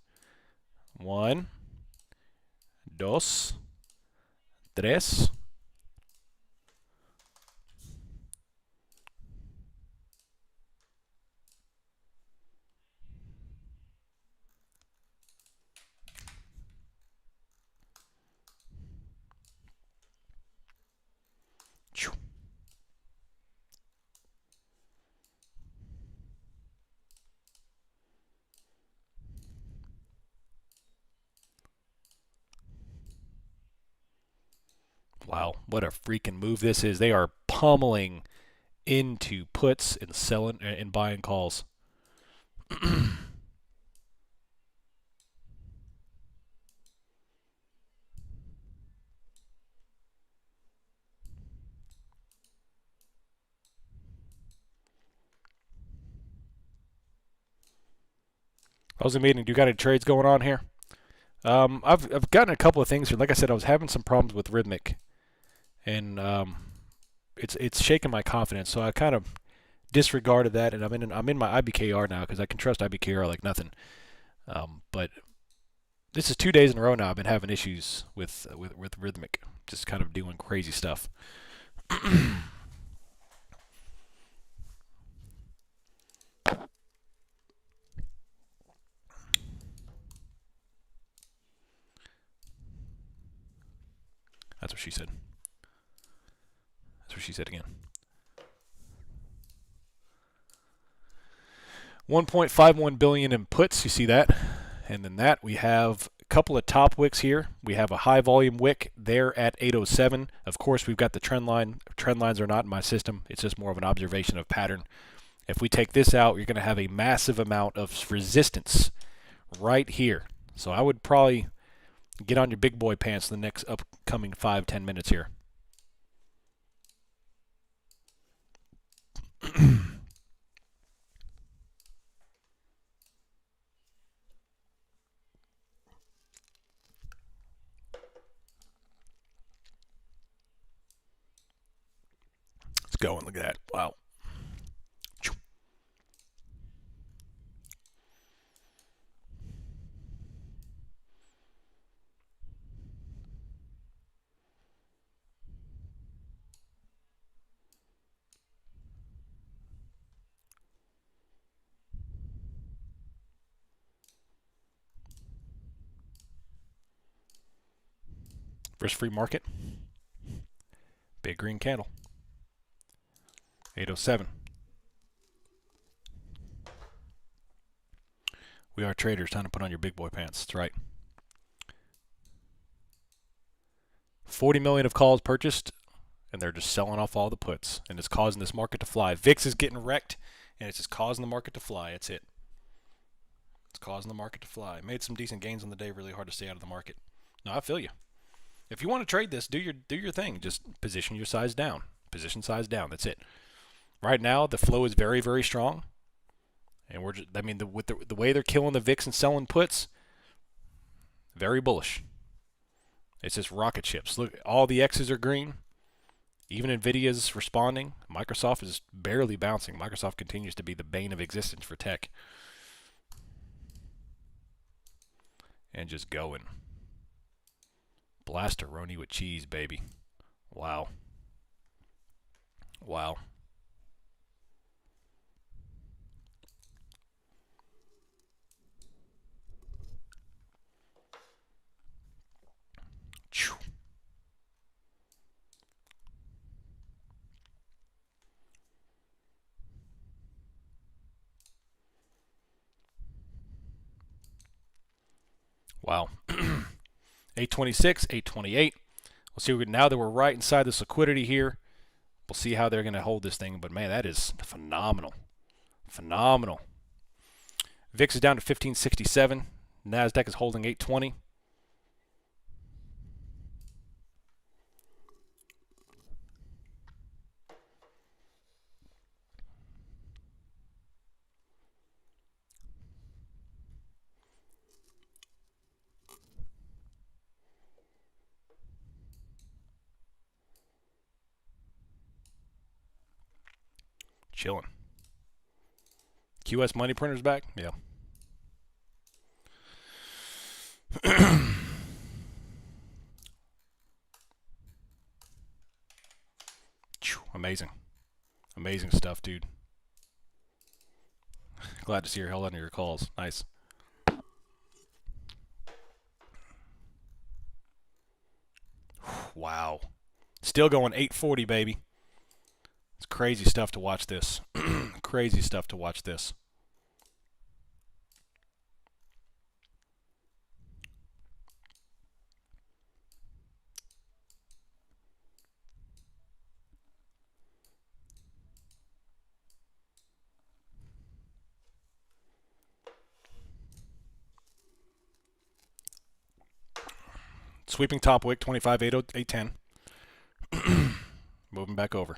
1, 2, 3. Wow, what a freaking move this is. They are pummeling into puts and selling and buying calls. How's the meeting? Do you got any trades going on here? I've gotten a couple of things here. Like I said, I was having some problems with Rhythmic, and it's shaking my confidence. So I kind of disregarded that, and I'm in my IBKR now because I can trust IBKR like nothing. But this is 2 days in a row now. I've been having issues with Rhythmic, just kind of doing crazy stuff. That's what she said. That's what she said again. 1.51 billion in puts, you see that? And then that we have a couple of top wicks here. We have a high volume wick there at 807. Of course, we've got the trend line. Trend lines are not in my system. It's just more of an observation of pattern. If we take this out, you're going to have a massive amount of resistance right here. So I would probably get on your big boy pants in the next upcoming 5-10 minutes here. It's going. Look at that. Wow. Risk-free market. Big green candle. 807. We are traders. Time to put on your big boy pants. That's right. 40 million of calls purchased, and they're just selling off all the puts, and it's causing this market to fly. VIX is getting wrecked, and it's just causing the market to fly. That's it. It's causing the market to fly. Made some decent gains on the day. Really hard to stay out of the market. No, I feel you. If you want to trade this, do your thing. Just position your size down. Position size down. That's it. Right now, the flow is very, very strong, and we're just, I mean, with the way they're killing the VIX and selling puts, very bullish. It's just rocket ships. Look, all the X's are green. Even Nvidia's responding. Microsoft is barely bouncing. Microsoft continues to be the bane of existence for tech. And just going. Blasteroni with cheese, baby. Wow. Wow. Wow. 826, 828. We'll see. Now that we're right inside this liquidity here, we'll see how they're going to hold this thing. But man, that is phenomenal. Phenomenal. VIX is down to 1567. NASDAQ is holding 820. Chilling. QS money printer's back? Yeah. Amazing. Amazing stuff, dude. Glad to see you're held under your calls. Nice. Wow. Still going 840, baby. It's crazy stuff to watch this. Crazy stuff to watch this. Sweeping top wick, 25, 810. Moving back over.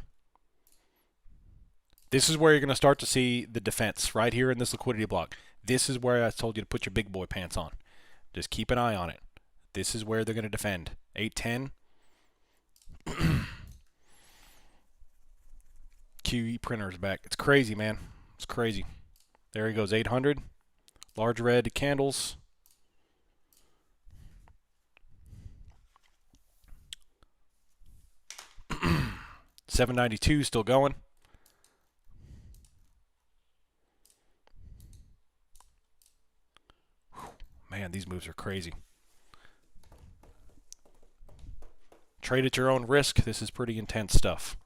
This is where you're going to start to see the defense, right here in this liquidity block. This is where I told you to put your big boy pants on. Just keep an eye on it. This is where they're going to defend. 810. QE printer is back. It's crazy, man. It's crazy. There he goes, 800. Large red candles. $7.92 still going. Man, these moves are crazy. Trade at your own risk. This is pretty intense stuff.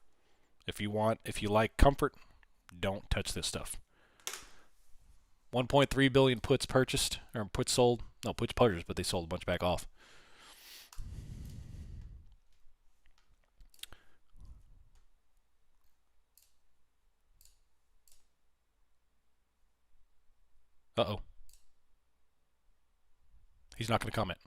If you like comfort, don't touch this stuff. 1.3 billion puts purchased, or puts sold. No, puts purchased, but they sold a bunch back off. Uh-oh. He's not going to comment.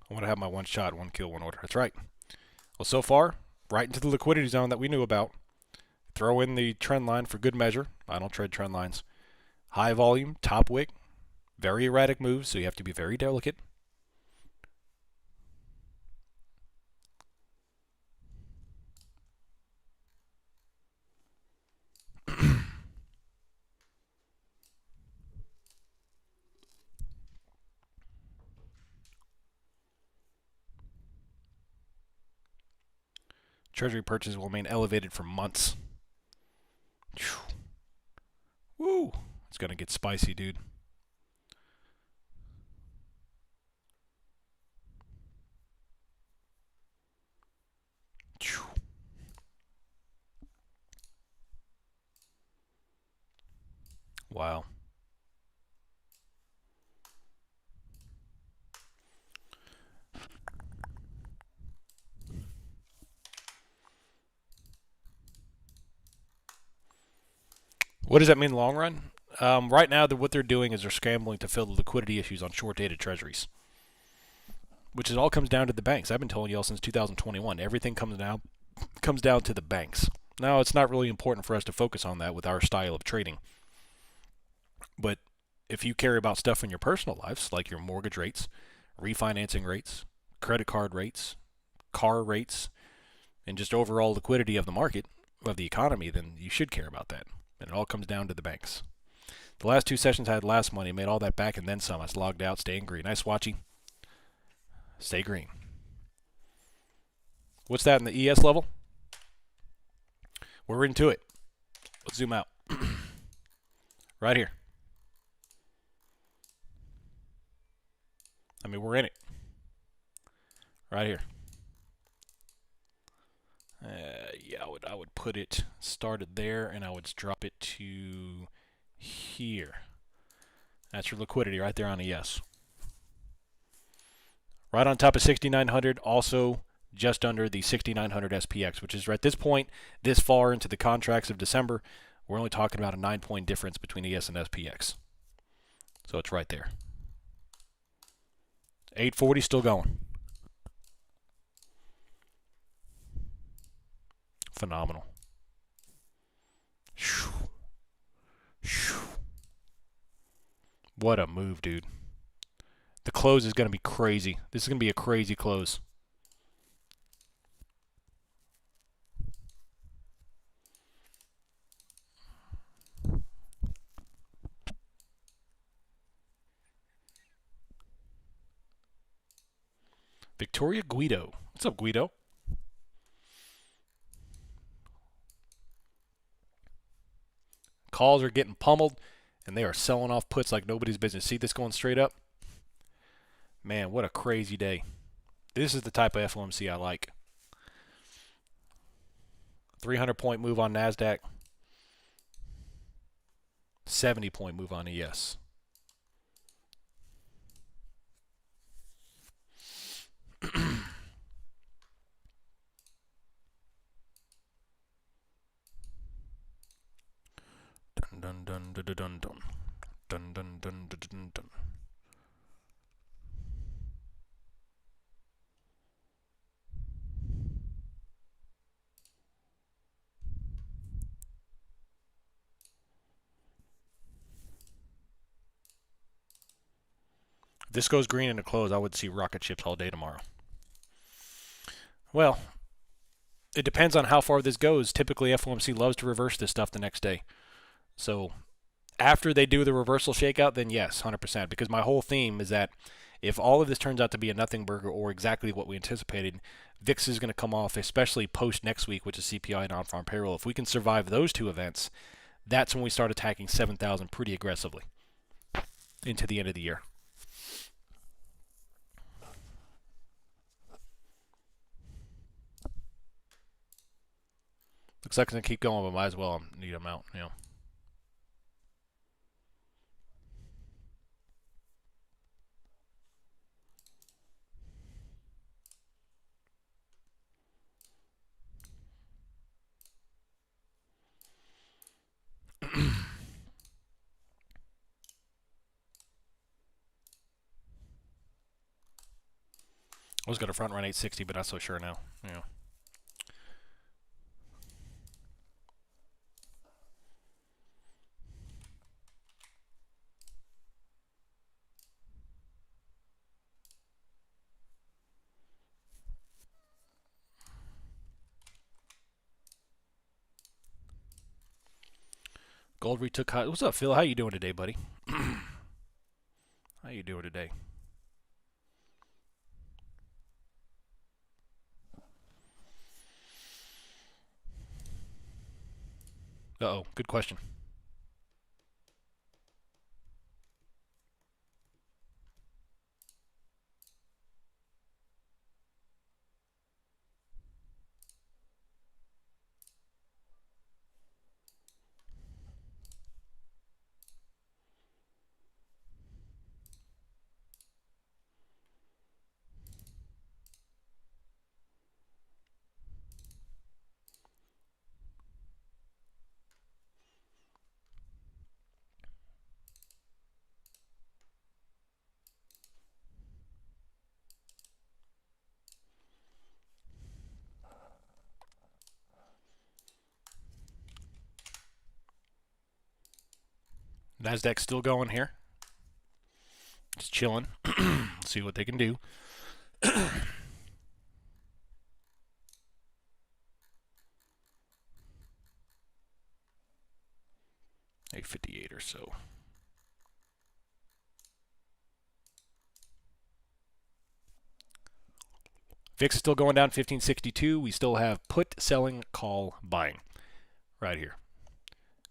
I want to have my one shot, one kill, one order. That's right. Well, so far, right into the liquidity zone that we knew about. Throw in the trend line for good measure. I don't trade trend lines. High volume, top wick. Very erratic moves, so you have to be very delicate. Treasury purchases will remain elevated for months. Woo! It's going to get spicy, dude. Wow. What does that mean in the long run? Right now, what they're doing is they're scrambling to fill the liquidity issues on short-dated treasuries, which all comes down to the banks. I've been telling you all since 2021. Everything comes down to the banks. Now, it's not really important for us to focus on that with our style of trading, but if you care about stuff in your personal lives, like your mortgage rates, refinancing rates, credit card rates, car rates, and just overall liquidity of the market, of the economy, then you should care about that. And it all comes down to the banks. The last 2 sessions I had last money, made all that back and then some. I was logged out, staying green. Nice watching. Stay green. What's that in the ES level? We're into it. Let's zoom out. Right here. I mean, we're in it. Right here. Yeah, I would put it started there, and I would drop it to here. That's your liquidity right there on ES. Right on top of 6,900, also just under the 6,900 SPX, which is at this point, this far into the contracts of December, we're only talking about a 9-point difference between ES and SPX. So it's right there. 840 still going. Phenomenal. What a move, dude. The close is going to be crazy. This is going to be a crazy close. Victoria Guido. What's up, Guido? Calls are getting pummeled, and they are selling off puts like nobody's business. See this going straight up? Man, what a crazy day. This is the type of FOMC I like. 300-point move on NASDAQ. 70-point move on ES. Dun dun dun dun dun dun dun dun dun dun dun. If this goes green in the close, I would see rocket ships all day tomorrow. Well, it depends on how far this goes. Typically, FOMC loves to reverse this stuff the next day. So after they do the reversal shakeout, then yes, 100%. Because my whole theme is that if all of this turns out to be a nothing burger or exactly what we anticipated, VIX is going to come off, especially post next week, which is CPI and non-farm payroll. If we can survive those two events, that's when we start attacking 7,000 pretty aggressively into the end of the year. Looks like it's going to keep going, but might as well need them out, you know. I was going to front run 860, but not so sure now. Yeah. Gold retook high. What's up, Phil? How you doing today, buddy? How you doing today? Uh-oh, good question. NASDAQ still going here. chilling. See what they can do. 858 or so. VIX is still going down 1562. We still have put, selling, call, buying right here.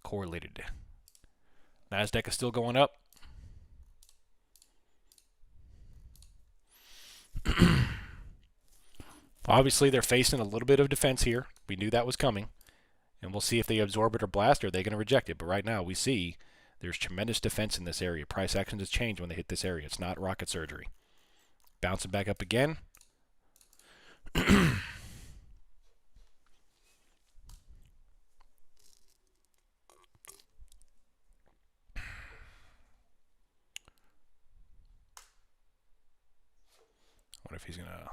Correlated. NASDAQ is still going up. Obviously, they're facing a little bit of defense here. We knew that was coming. And we'll see if they absorb it or blast, or are they going to reject it. But right now, we see there's tremendous defense in this area. Price action has changed when they hit this area. It's not rocket surgery. Bouncing back up again. What if he's going to...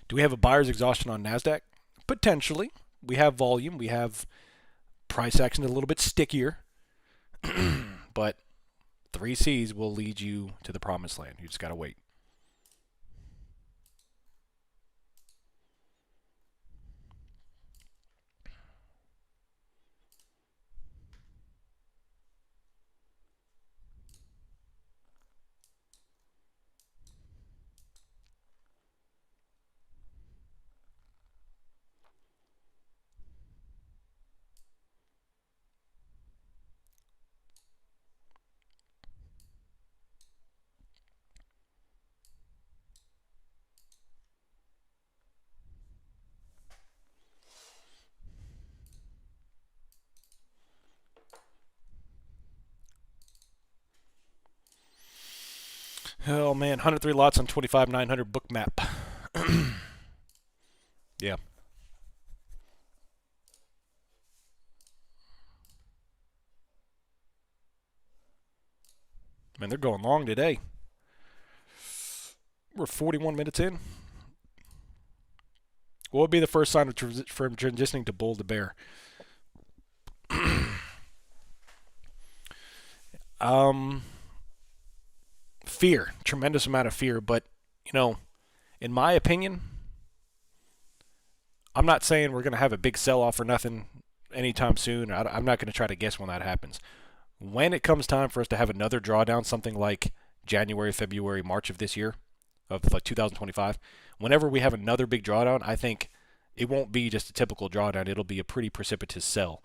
Do we have a buyer's exhaustion on NASDAQ? Potentially. We have volume. We have price action a little bit stickier. But 3 C's will lead you to the promised land. You just got to wait. Oh man, 103 lots on 25,900 book map. Yeah. Man, they're going long today. We're 41 minutes in. What would be the first sign of from transitioning to bull to bear? Fear, tremendous amount of fear. But, you know, in my opinion, I'm not saying we're going to have a big sell-off or nothing anytime soon. I'm not going to try to guess when that happens. When it comes time for us to have another drawdown, something like January, February, March of this year, of like 2025, whenever we have another big drawdown, I think it won't be just a typical drawdown. It'll be a pretty precipitous sell.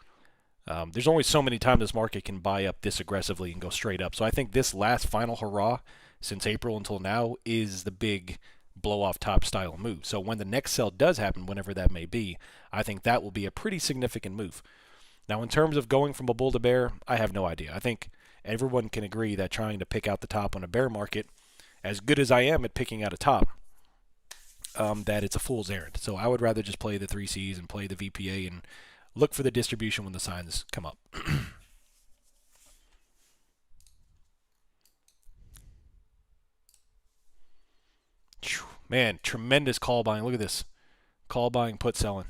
There's only so many times this market can buy up this aggressively and go straight up. So I think this last final hurrah since April until now is the big blow-off top style move. So when the next sell does happen, whenever that may be, I think that will be a pretty significant move. Now, in terms of going from a bull to bear, I have no idea. I think everyone can agree that trying to pick out the top on a bear market, as good as I am at picking out a top, that it's a fool's errand. So I would rather just play the 3 Cs and play the VPA and look for the distribution when the signs come up. Man, tremendous call buying. Look at this. Call buying, put selling.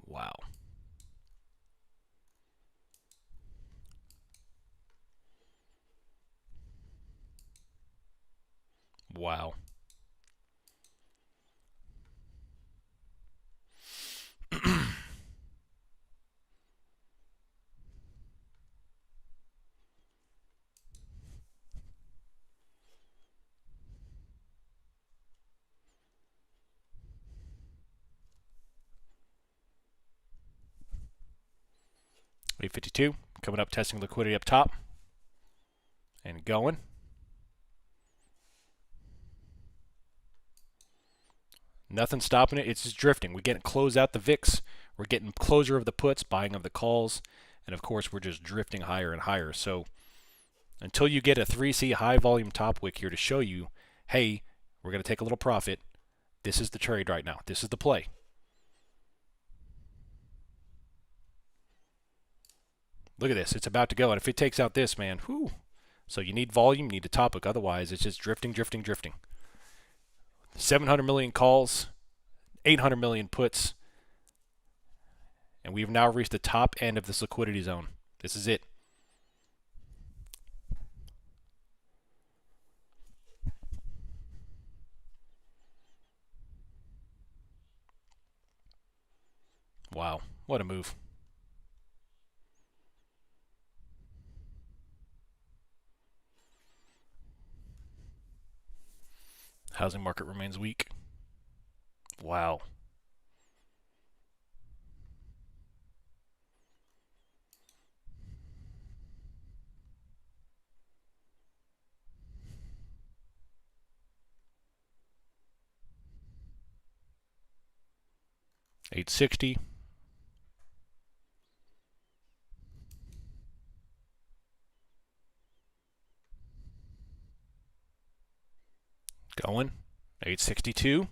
Wow. Wow. $852 coming up, testing liquidity up top and going. Nothing stopping it. It's just drifting. We're getting close out the VIX. We're getting closer of the puts, buying of the calls, and of course we're just drifting higher and higher. So Until you get a 3C high volume top wick here to show you, hey, we're going to take a little profit. This is the trade right now. This is the play. Look at this. It's about to go. And if it takes out this, man, whew. So you need volume, you need a top wick. Otherwise, it's just drifting, drifting, drifting. 700 million calls, 800 million puts. And we've now reached the top end of this liquidity zone. This is it. Wow, what a move. Housing market remains weak. Wow. $860. Going. 862.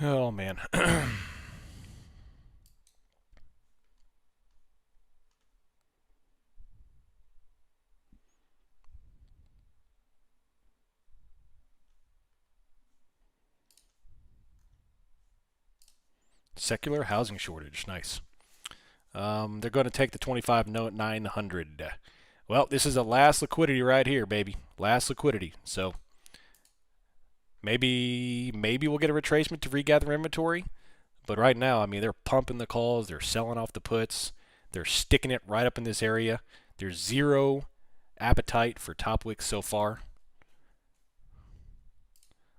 Oh, man. Secular housing shortage. Nice. They're going to take the 25,900. Well, this is the last liquidity right here, baby. Last liquidity. So maybe we'll get a retracement to regather inventory. But right now, I mean, they're pumping the calls. They're selling off the puts. They're sticking it right up in this area. There's zero appetite for top wicks so far.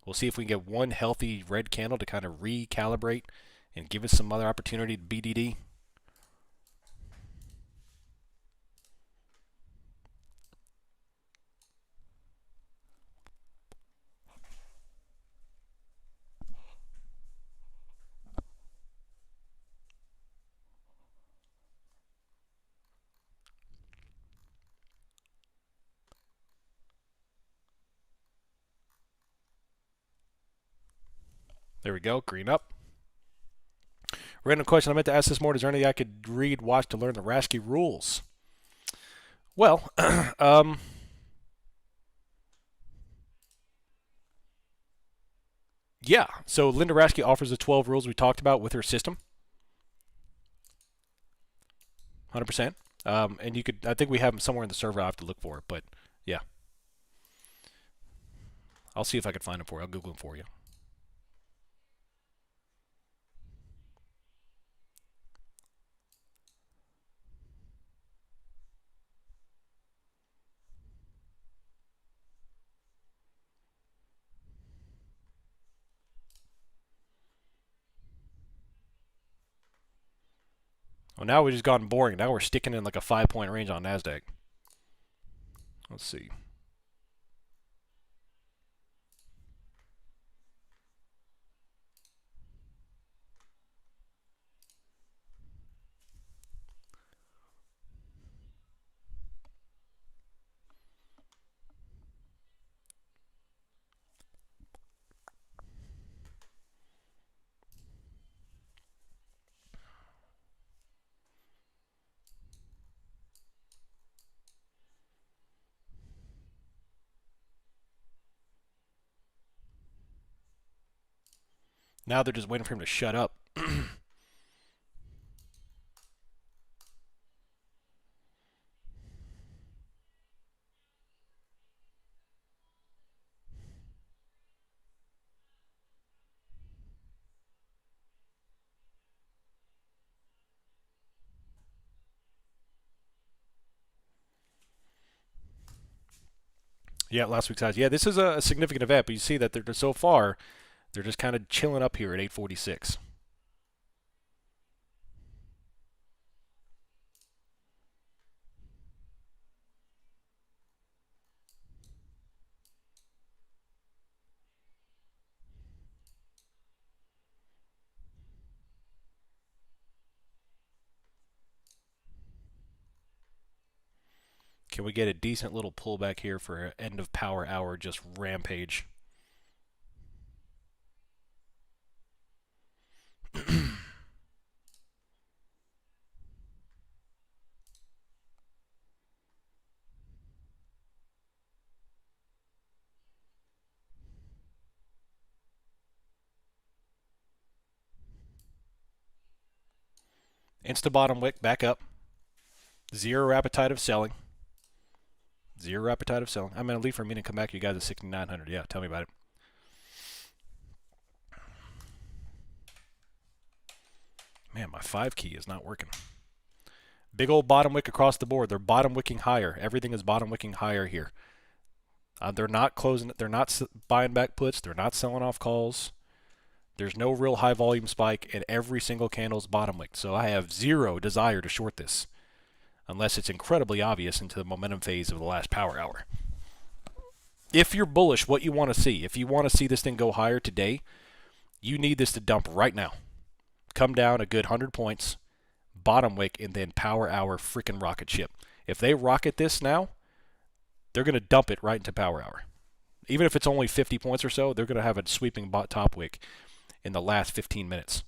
We'll see if we can get one healthy red candle to kind of recalibrate and give us some other opportunity to BDD. There we go, green up. Random question, I meant to ask this morning, is there anything I could read, watch to learn the Rasky rules? Well, yeah, so Linda Rasky offers the 12 rules we talked about with her system. 100%. And you could, I think we have them somewhere in the server. I have to look for it, but yeah. I'll see if I can find them for you. I'll Google them for you. Well, now we've just gone boring. Now we're sticking in like a 5-point range on NASDAQ. Let's see. Now they're just waiting for him to shut up. Yeah, last week's highs. Yeah, this is a significant event, but you see that they're so far, they're just kind of chilling up here at 846. Can we get a decent little pullback here for an end of power hour, just rampage? Insta bottom wick, back up. Zero appetite of selling. Zero appetite of selling. I'm going to leave for a minute and come back to you guys at 6,900. Yeah, tell me about it. Man, my 5 key is not working. Big old bottom wick across the board. They're bottom wicking higher. Everything is bottom wicking higher here. They're not closing it. They're not buying back puts. They're not selling off calls. There's no real high volume spike, and every single candle is bottom wicked. So I have zero desire to short this, unless it's incredibly obvious into the momentum phase of the last power hour. If you're bullish, what you want to see, if you want to see this thing go higher today, you need this to dump right now. Come down a good 100 points, bottom wick, and then power hour freaking rocket ship. If they rocket this now, they're going to dump it right into power hour. Even if it's only 50 points or so, they're going to have a sweeping top wick in the last 15 minutes.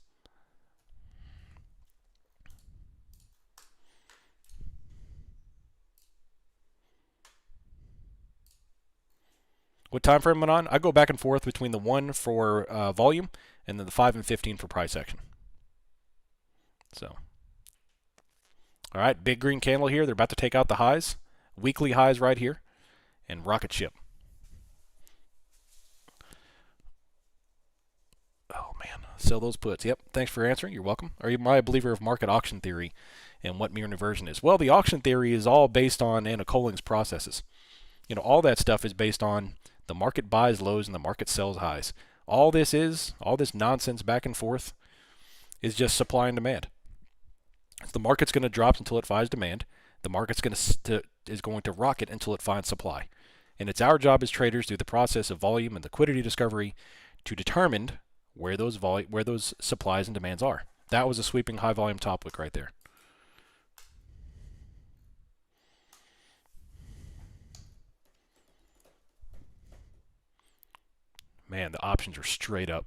What time frame am I on? I go back and forth between the 1 for volume and then the 5 and 15 for price action. So, all right, big green candle here. They're about to take out the highs. Weekly highs right here. And rocket ship. Oh, man. Sell those puts. Yep. Thanks for answering. You're welcome. Are you a believer of market auction theory and what mean reversion is? Well, the auction theory is all based on Anna Colling's processes. You know, all that stuff is based on the market buys lows and the market sells highs. All this nonsense back and forth is just supply and demand. The market's going to drop until it finds demand. The market's is going to rocket until it finds supply. And it's our job as traders through the process of volume and liquidity discovery to determine where those supplies and demands are. That was a sweeping high volume top wick right there. Man, the options are straight up.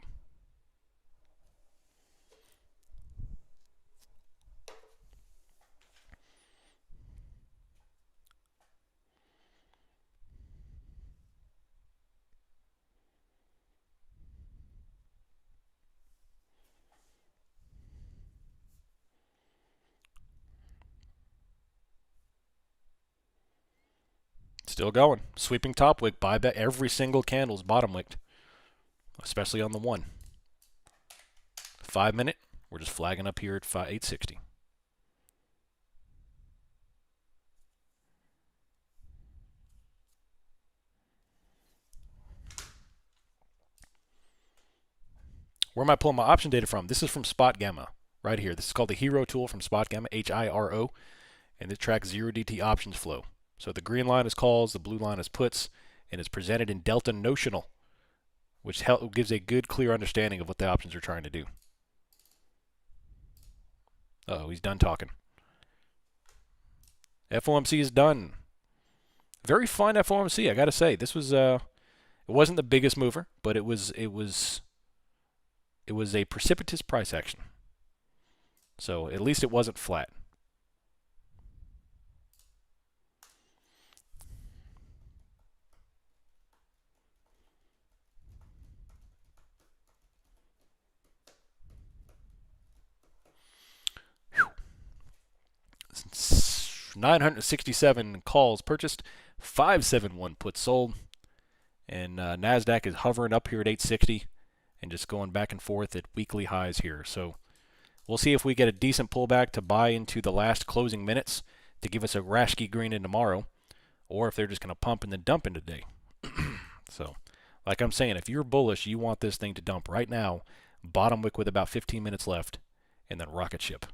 Still going. Sweeping top wick. Buy back. Every single candle's bottom wicked, especially on the 1. 5 minute. We're just flagging up here at 860. Where am I pulling my option data from? This is from Spot Gamma right here. This is called the Hero tool from Spot Gamma, HIRO, and it tracks 0DT options flow. So the green line is calls, the blue line is puts, and it's presented in delta notional, which gives a good, clear understanding of what the options are trying to do. Uh-oh, he's done talking. FOMC is done. Very fun FOMC, I got to say. This was it wasn't the biggest mover, but it was a precipitous price action. So at least it wasn't flat. Whew. 967 calls purchased, 571 puts sold, and NASDAQ is hovering up here at 860 and just going back and forth at weekly highs here. So we'll see if we get a decent pullback to buy into the last closing minutes to give us a Rashke green in tomorrow, or if they're just going to pump and then dump in today. So, like I'm saying, if you're bullish, you want this thing to dump right now, bottom wick with about 15 minutes left, and then rocket ship.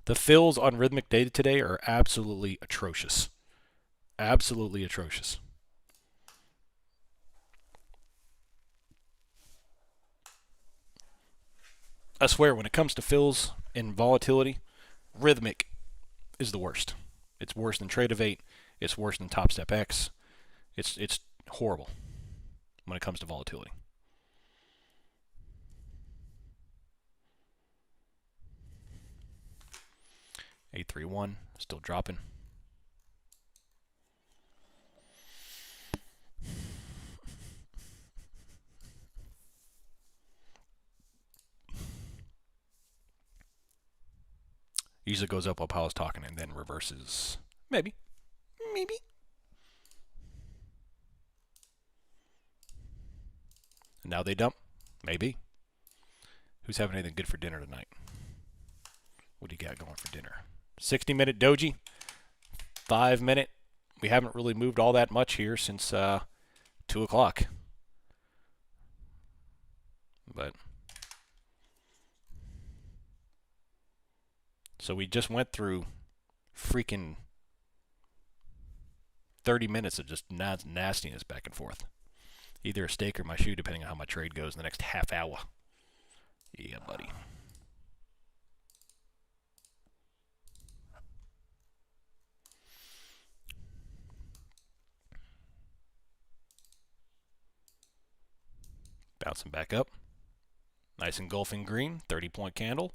The fills on rhythmic data today are absolutely atrocious. Absolutely atrocious. I swear, when it comes to fills and volatility, rhythmic is the worst. It's worse than Trade of 8. It's worse than Top Step X. It's horrible when it comes to volatility. $831 still dropping. Usually goes up while Powell's talking and then reverses. Maybe. Maybe. And now they dump? Maybe. Who's having anything good for dinner tonight? What do you got going for dinner? 60-minute doji. 5-minute. We haven't really moved all that much here since 2 o'clock. But so we just went through freaking 30 minutes of just nastiness back and forth. Either a steak or my shoe, depending on how my trade goes in the next half hour. Yeah, buddy. Bouncing back up. Nice engulfing green, 30-point candle.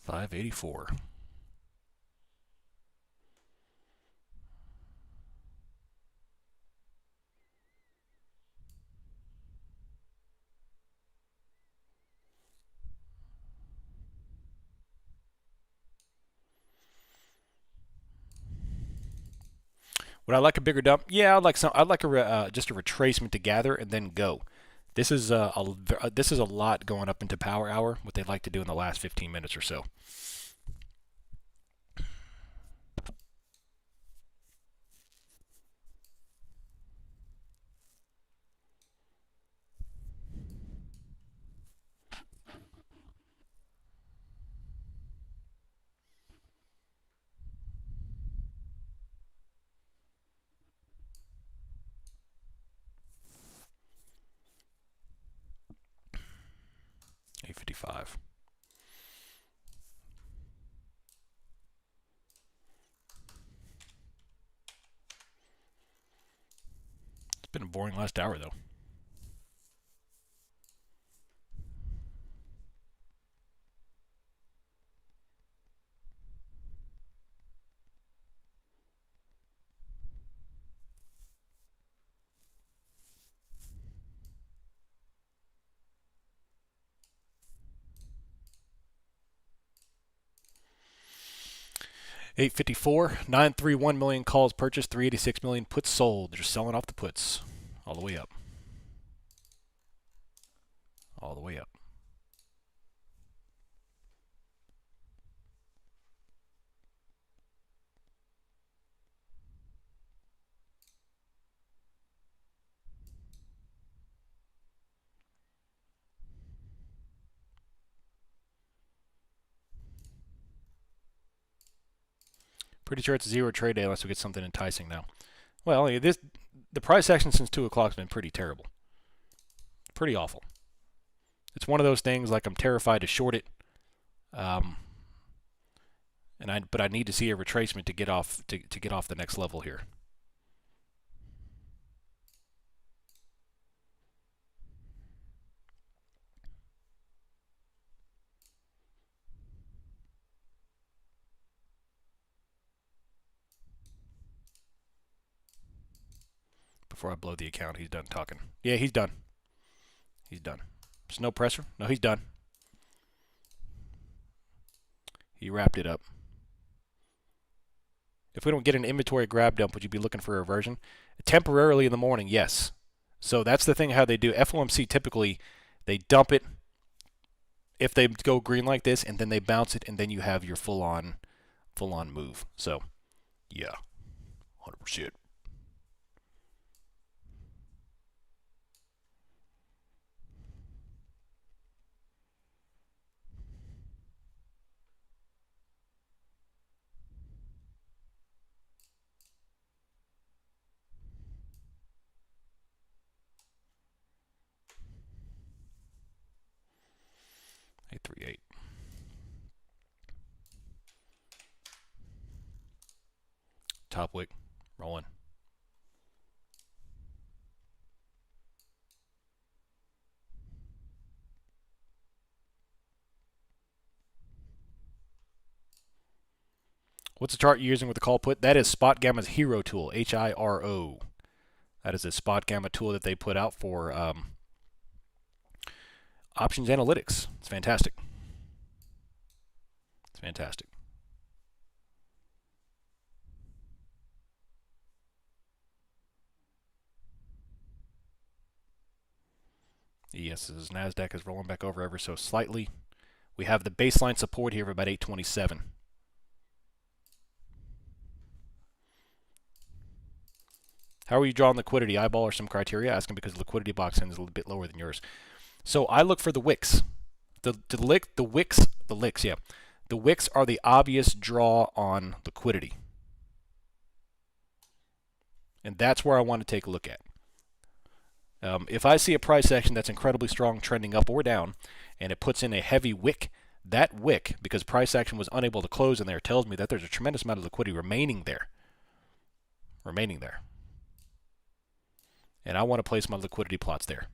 $584. Would I like a bigger dump? Yeah, I'd like some. I'd like just a retracement to gather and then go. This is this is a lot going up into power hour. What they'd like to do in the last 15 minutes or so. $855. It's been a boring last hour though. $854, 931 million calls purchased, 386 million puts sold. They're selling off the puts all the way up. All the way up. Pretty sure it's a zero trade day unless we get something enticing now. Well, the price action since 2 o'clock has been pretty terrible. Pretty awful. It's one of those things like I'm terrified to short it. But I need to see a retracement to get off the next level here. Before I blow the account, he's done talking. Yeah, he's done. He's done. There's no pressure. No, he's done. He wrapped it up. If we don't get an inventory grab dump, would you be looking for a reversion? Temporarily in the morning, yes. So that's the thing how they do. FOMC typically, they dump it if they go green like this, and then they bounce it, and then you have your full-on move. So, yeah, 100%. Eight three eight. Top wick, rolling. What's the chart you're using with the call put? That is Spot Gamma's Hero tool, HIRO. That is a Spot Gamma tool that they put out for options analytics. It's fantastic. It's fantastic. ES's NASDAQ is rolling back over ever so slightly. We have the baseline support here of about 827. How are you drawing liquidity? Eyeball or some criteria? Asking because the liquidity box end is a little bit lower than yours. So I look for the wicks. The wicks are the obvious draw on liquidity. And that's where I want to take a look at. If I see a price action that's incredibly strong, trending up or down, and it puts in a heavy wick, that wick, because price action was unable to close in there, tells me that there's a tremendous amount of liquidity remaining there. And I want to place my liquidity plots there.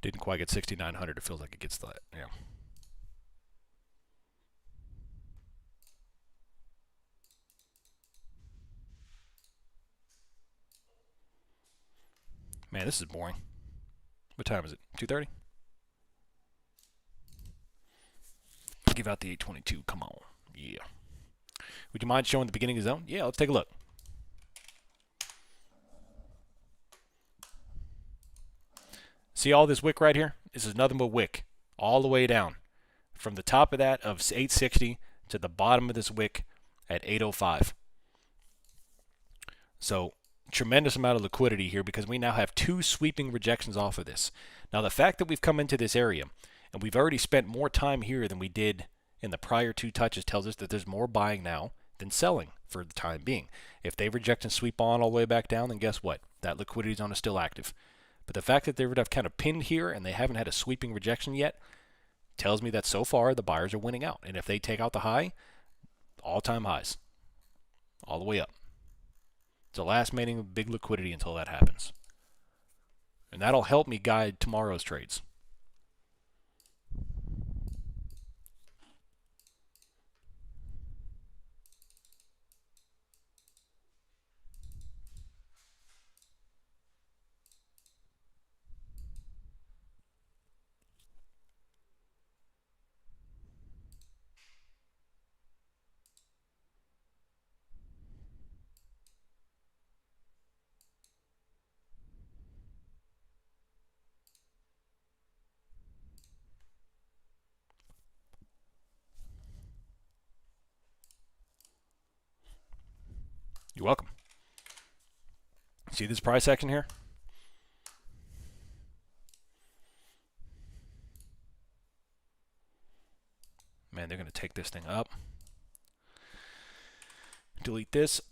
Didn't quite get 6,900. It feels like it gets that. Yeah. Man, this is boring. What time is it? 2:30? Give out the 822. Come on. Yeah. Would you mind showing the beginning of the zone? Yeah, let's take a look. See all this wick right here? This is nothing but wick all the way down. From the top of that of 860 to the bottom of this wick at 805. So tremendous amount of liquidity here because we now have two sweeping rejections off of this. Now the fact that we've come into this area and we've already spent more time here than we did in the prior two touches tells us that there's more buying now than selling for the time being. If they reject and sweep on all the way back down, then guess what? That liquidity zone is still active. But the fact that they've kind of pinned here and they haven't had a sweeping rejection yet tells me that so far the buyers are winning out. And if they take out the high, all-time highs, all the way up. It's the last remaining big liquidity until that happens. And that'll help me guide tomorrow's trades. You're welcome. See this price action here? Man, they're going to take this thing up. Delete this.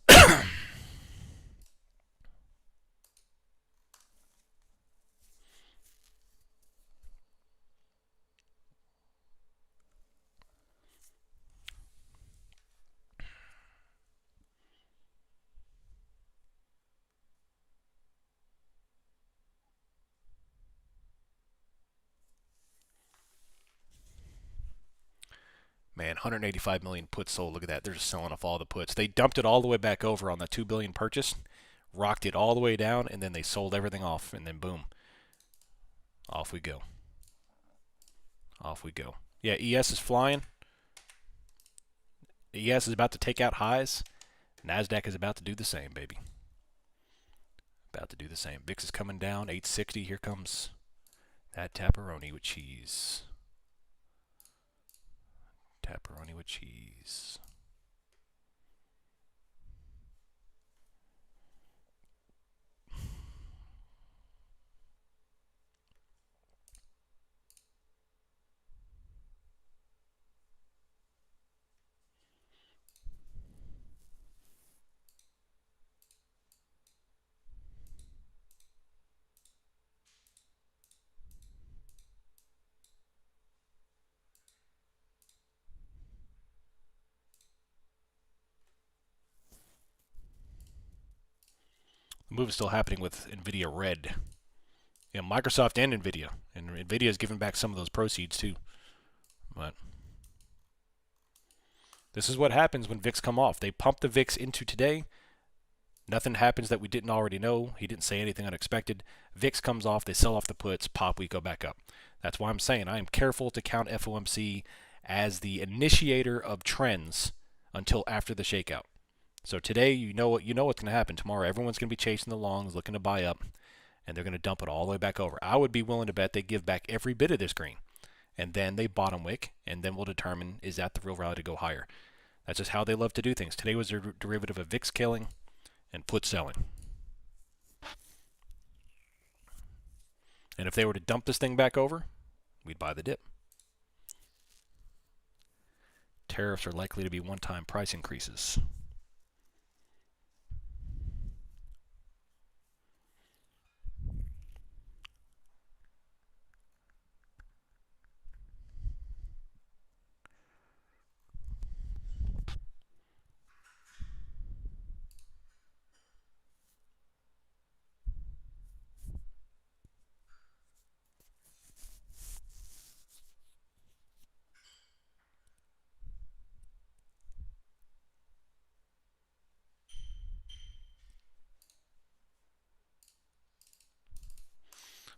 Man, 185 million puts sold. Look at that. They're just selling off all the puts. They dumped it all the way back over on the 2 billion purchase. rocked it all the way down, and then they sold everything off, and then boom, off we go. Off we go. Yeah, ES is flying. ES is about to take out highs. NASDAQ is about to do the same, baby. About to do the same. VIX is coming down, 860. Here comes that pepperoni with cheese. Pepperoni with cheese. The move is still happening with NVIDIA red. Yeah, Microsoft and NVIDIA. And NVIDIA is giving back some of those proceeds too. But this is what happens when VIX come off. They pump the VIX into today. Nothing happens that we didn't already know. He didn't say anything unexpected. VIX comes off. They sell off the puts. Pop, we go back up. That's why I'm saying I am careful to count FOMC as the initiator of trends until after the shakeout. So today, you know what's going to happen. Tomorrow, everyone's going to be chasing the longs, looking to buy up, and they're going to dump it all the way back over. I would be willing to bet they give back every bit of this green, and then they bottom wick, and then we'll determine, is that the real rally to go higher? That's just how they love to do things. Today was a derivative of VIX killing and put selling. And if they were to dump this thing back over, we'd buy the dip. Tariffs are likely to be one-time price increases.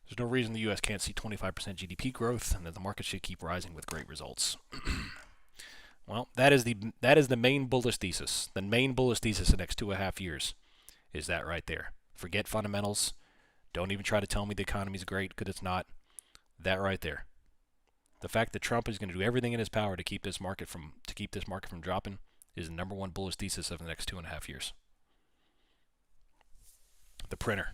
There's no reason the U.S. can't see 25% GDP growth, and that the market should keep rising with great results. Well, that is the main bullish thesis. The main bullish thesis the next 2.5 years is that right there. Forget fundamentals. Don't even try to tell me the economy is great, because it's not. That right there. The fact that Trump is going to do everything in his power to keep this market from dropping is the number one bullish thesis of the next 2.5 years. The printer.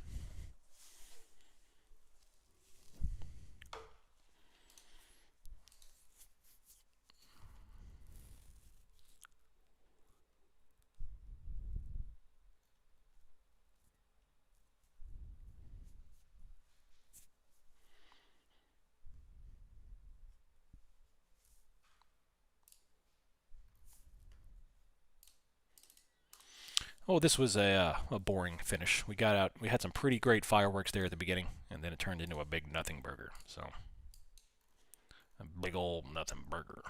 Oh, this was a boring finish. We got out. We had some pretty great fireworks there at the beginning, and then it turned into a big nothing burger. So, a big old nothing burger.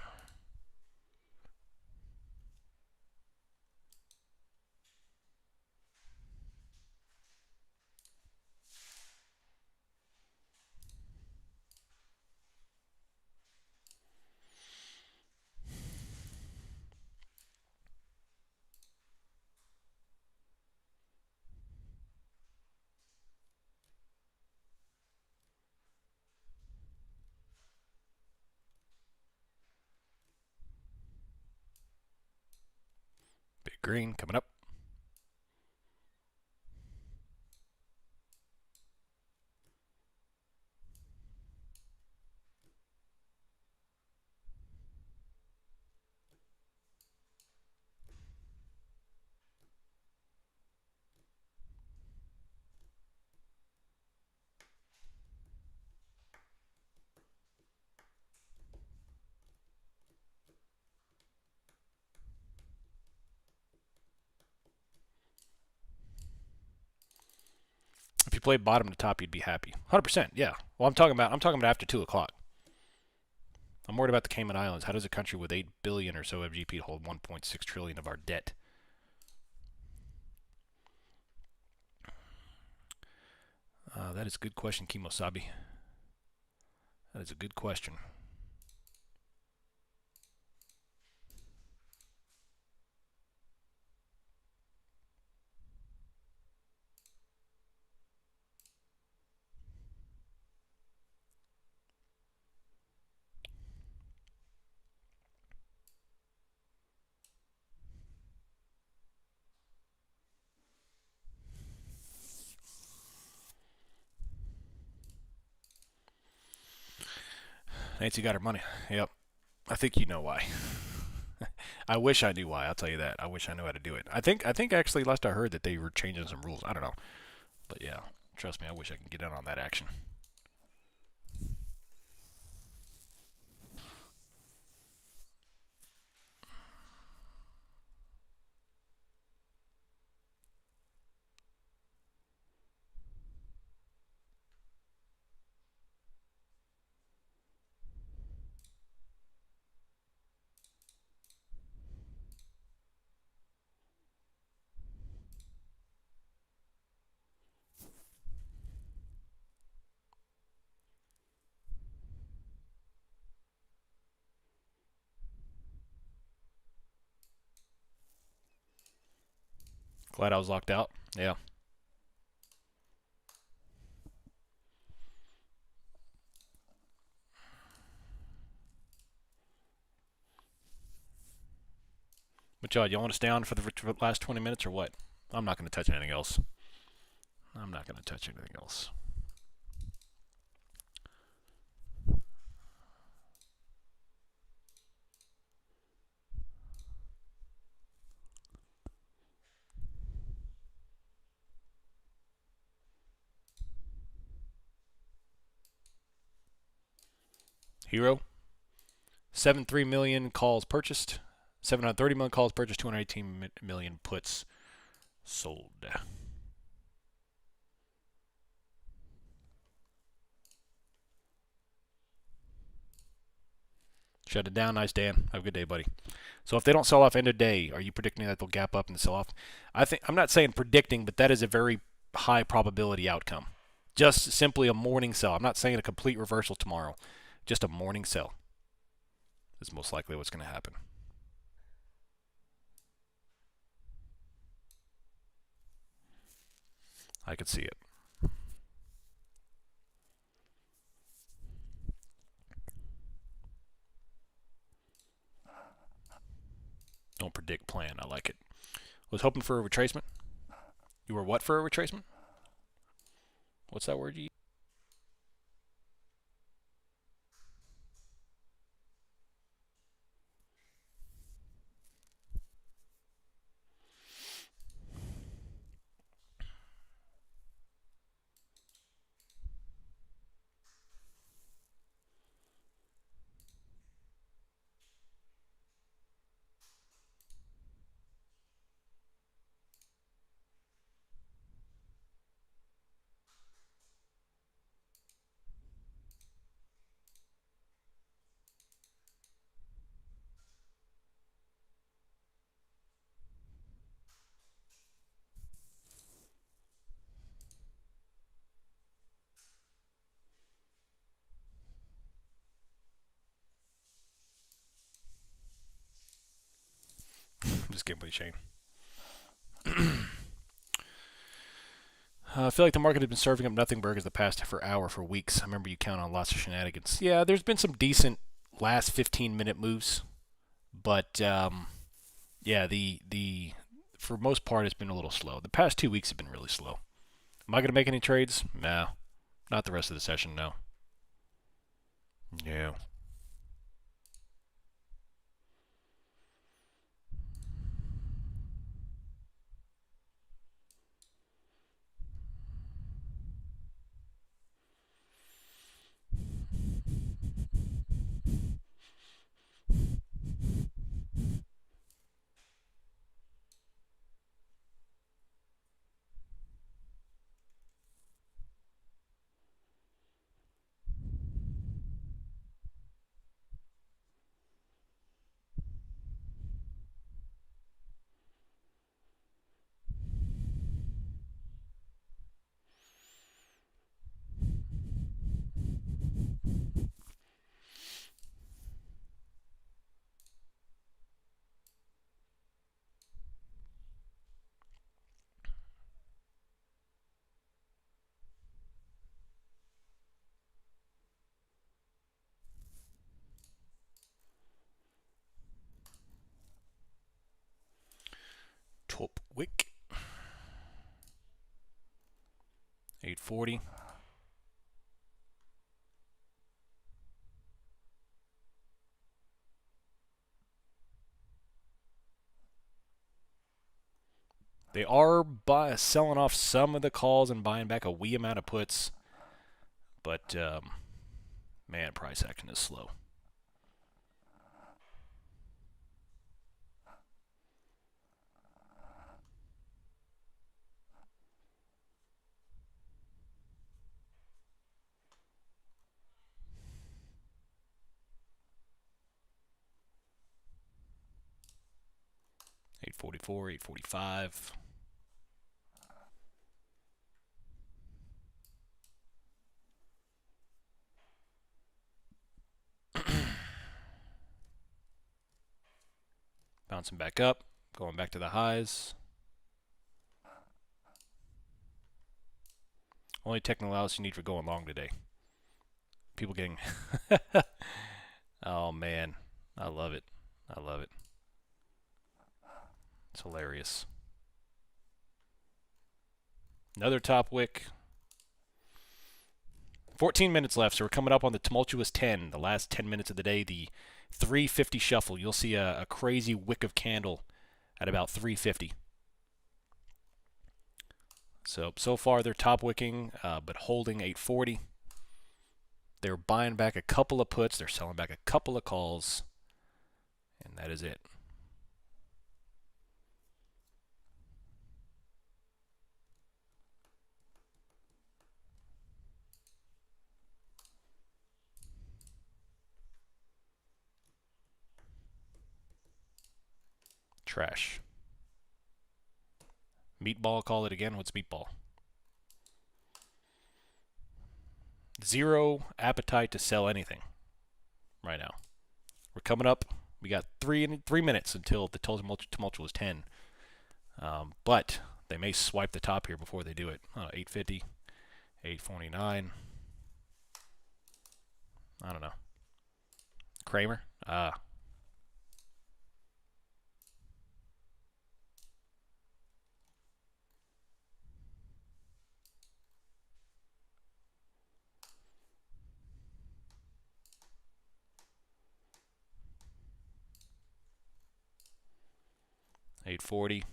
Big green coming up. If you played bottom to top, you'd be happy. 100%, yeah. Well, I'm talking about after 2 o'clock. I'm worried about the Cayman Islands. How does a country with 8 billion or so of GDP hold 1.6 trillion of our debt? That is a good question, Kimosabi. That is a good question. Nancy got her money. Yep. I think you know why. I wish I knew why. I'll tell you that. I wish I knew how to do it. I think actually last I heard that they were changing some rules. I don't know. But yeah, trust me, I wish I could get in on that action. Glad I was locked out. Yeah. But y'all, you want to stay on for the last 20 minutes or what? I'm not going to touch anything else. I'm not going to touch anything else. Hero. 73 million calls purchased. 730 million calls purchased. 218 million puts sold. Shut it down. Nice, Dan. Have a good day, buddy. So if they don't sell off end of day, are you predicting that they'll gap up and sell off? I'm not saying predicting, but that is a very high probability outcome. Just simply a morning sell. I'm not saying a complete reversal tomorrow. Just a morning sell is most likely what's going to happen. I could see it. Don't predict, plan. I like it. Was hoping for a retracement. You were what for a retracement? What's that word you use? I'm just kidding with you, Shane. I feel like the market has been serving up nothing burgers the past hour for weeks. I remember you count on lots of shenanigans. Yeah, there's been some decent last 15-minute moves, but yeah, the for most part it's been a little slow. The past 2 weeks have been really slow. Am I going to make any trades? No, not the rest of the session. No. No. wick. 840. They are selling off some of the calls and buying back a wee amount of puts. But, man, price action is slow. $8.44, $8.45. Bouncing back up, going back to the highs. Only technical analysis you need for going long today. People getting... Oh, man. I love it. I love it. It's hilarious. Another top wick. 14 minutes left, so we're coming up on the tumultuous 10, the last 10 minutes of the day, the 350 shuffle. You'll see a crazy wick of candle at about 350. So far they're top wicking, but holding 840. They're buying back a couple of puts. They're selling back a couple of calls. And that is it. Trash. Meatball, call it again. What's meatball? Zero appetite to sell anything right now. We're coming up. We got three minutes until the tumultuous 10. But they may swipe the top here before they do it. 850, 849. I don't know. Kramer? 840.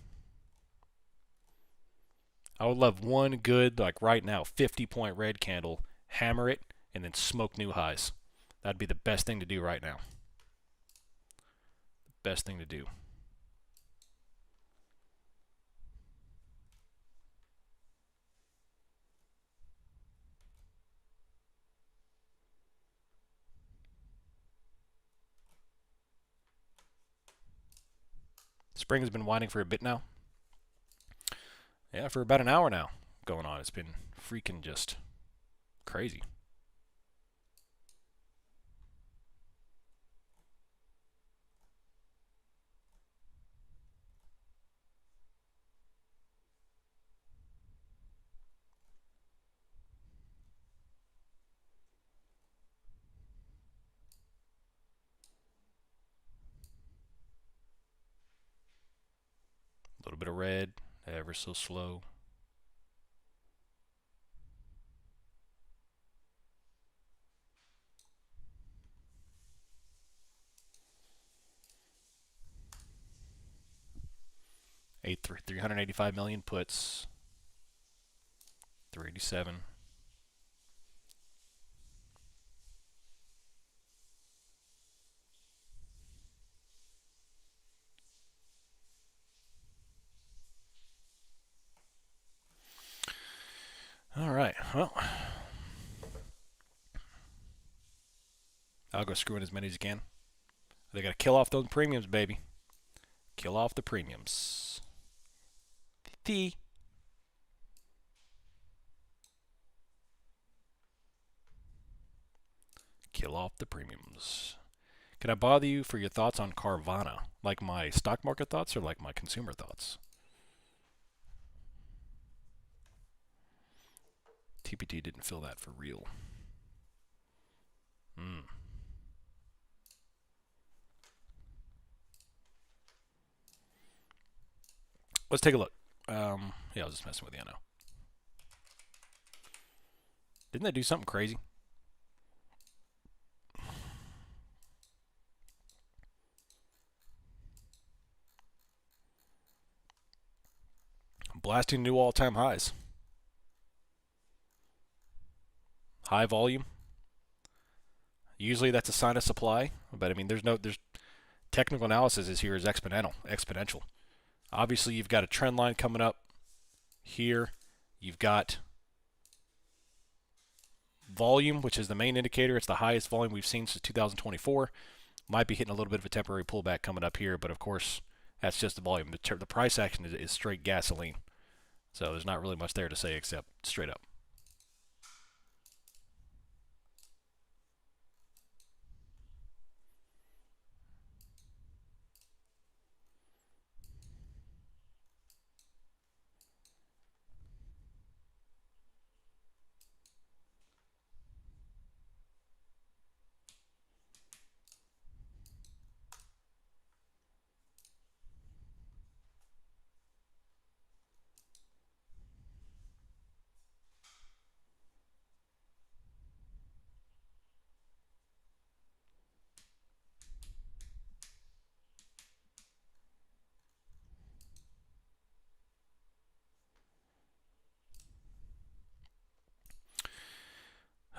I would love one good, like right now, 50-point red candle, hammer it, and then smoke new highs. That'd be the best thing to do right now. Best thing to do. Spring has been winding for a bit now. Yeah, for about an hour now going on. It's been freaking just crazy. A little bit of red, ever so slow. Eight 385 million puts. 387. All right, well, I'll go screw in as many as you can. They got to kill off those premiums, baby. Kill off the premiums. Kill off the premiums. Can I bother you for your thoughts on Carvana? Like my stock market thoughts or like my consumer thoughts? TPT didn't fill that for real. let's take a look. Yeah, I was just messing with you, I know. Didn't they do something crazy? Blasting new all-time highs. High volume. Usually that's a sign of supply, but I mean, there's technical analysis is here is exponential. Obviously, you've got a trend line coming up here. You've got volume, which is the main indicator. It's the highest volume we've seen since 2024. Might be hitting a little bit of a temporary pullback coming up here, but of course, that's just the volume. The price action is straight gasoline. So there's not really much there to say except straight up.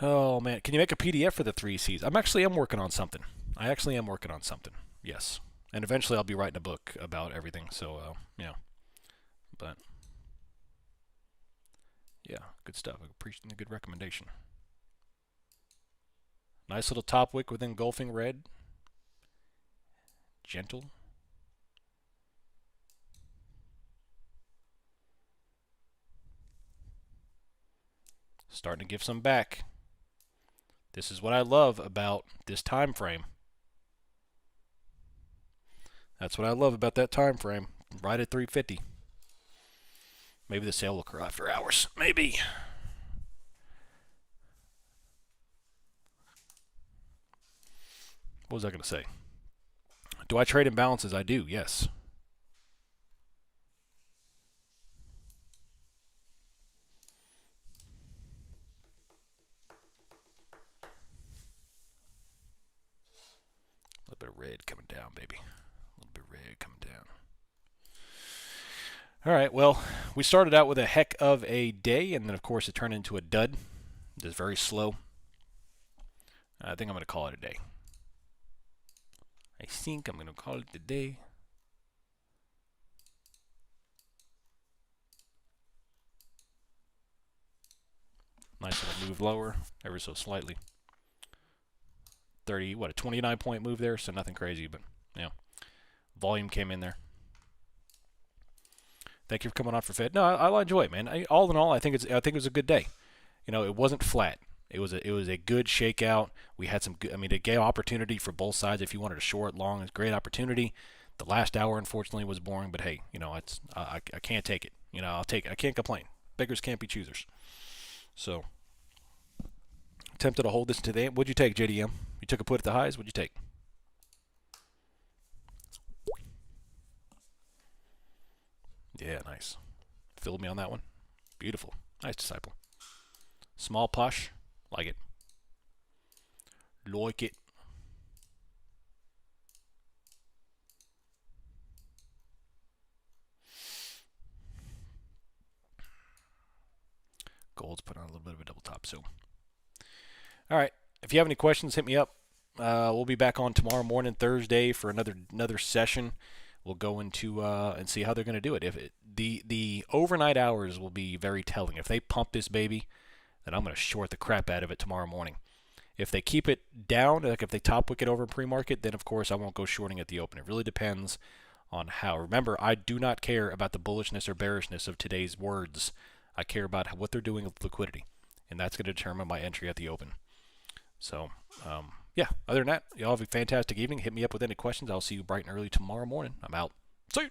Oh man, can you make a PDF for the 3Cs? I am working on something. Yes, and eventually I'll be writing a book about everything. So yeah, but yeah, good stuff. I appreciate a good recommendation. Nice little top wick with engulfing red. Gentle. Starting to give some back. This is what I love about this time frame. That's what I love about that time frame. Right at 350. Maybe the sale will occur after hours. Maybe. What was I going to say? Do I trade imbalances? I do, yes. A little bit of red coming down, baby. A little bit of red coming down. All right, well, we started out with a heck of a day, and then, of course, it turned into a dud. Just very slow. I think I'm going to call it a day. Nice little move lower, ever so slightly. 30, what, a 29-point move there, so nothing crazy, but, you know, volume came in there. Thank you for coming on for Fed. No, I'll enjoy it, man. All in all, I think it was a good day. You know, it wasn't flat. It was a good shakeout. We had some good, I mean, it gave opportunity for both sides. If you wanted to short, long, it's a great opportunity. The last hour, unfortunately, was boring, but hey, you know, it's I can't take it. You know, I can't complain. Beggars can't be choosers. So, attempted to hold this to the end. What'd you take, JDM? You took a put at the highs. What'd you take? Yeah, nice. Filled me on that one. Beautiful. Nice disciple. Small push. Like it. Like it. Gold's put on a little bit of a double top. So, all right. If you have any questions, hit me up. We'll be back on tomorrow morning, Thursday, for another session. We'll go into and see how they're going to do it. If the overnight hours will be very telling. If they pump this baby, then I'm going to short the crap out of it tomorrow morning. If they keep it down, like if they top wick it over pre-market, then of course I won't go shorting at the open. It really depends on how. Remember, I do not care about the bullishness or bearishness of today's words. I care about what they're doing with liquidity, and that's going to determine my entry at the open. So, yeah, other than that, y'all have a fantastic evening. Hit me up with any questions. I'll see you bright and early tomorrow morning. I'm out. See you.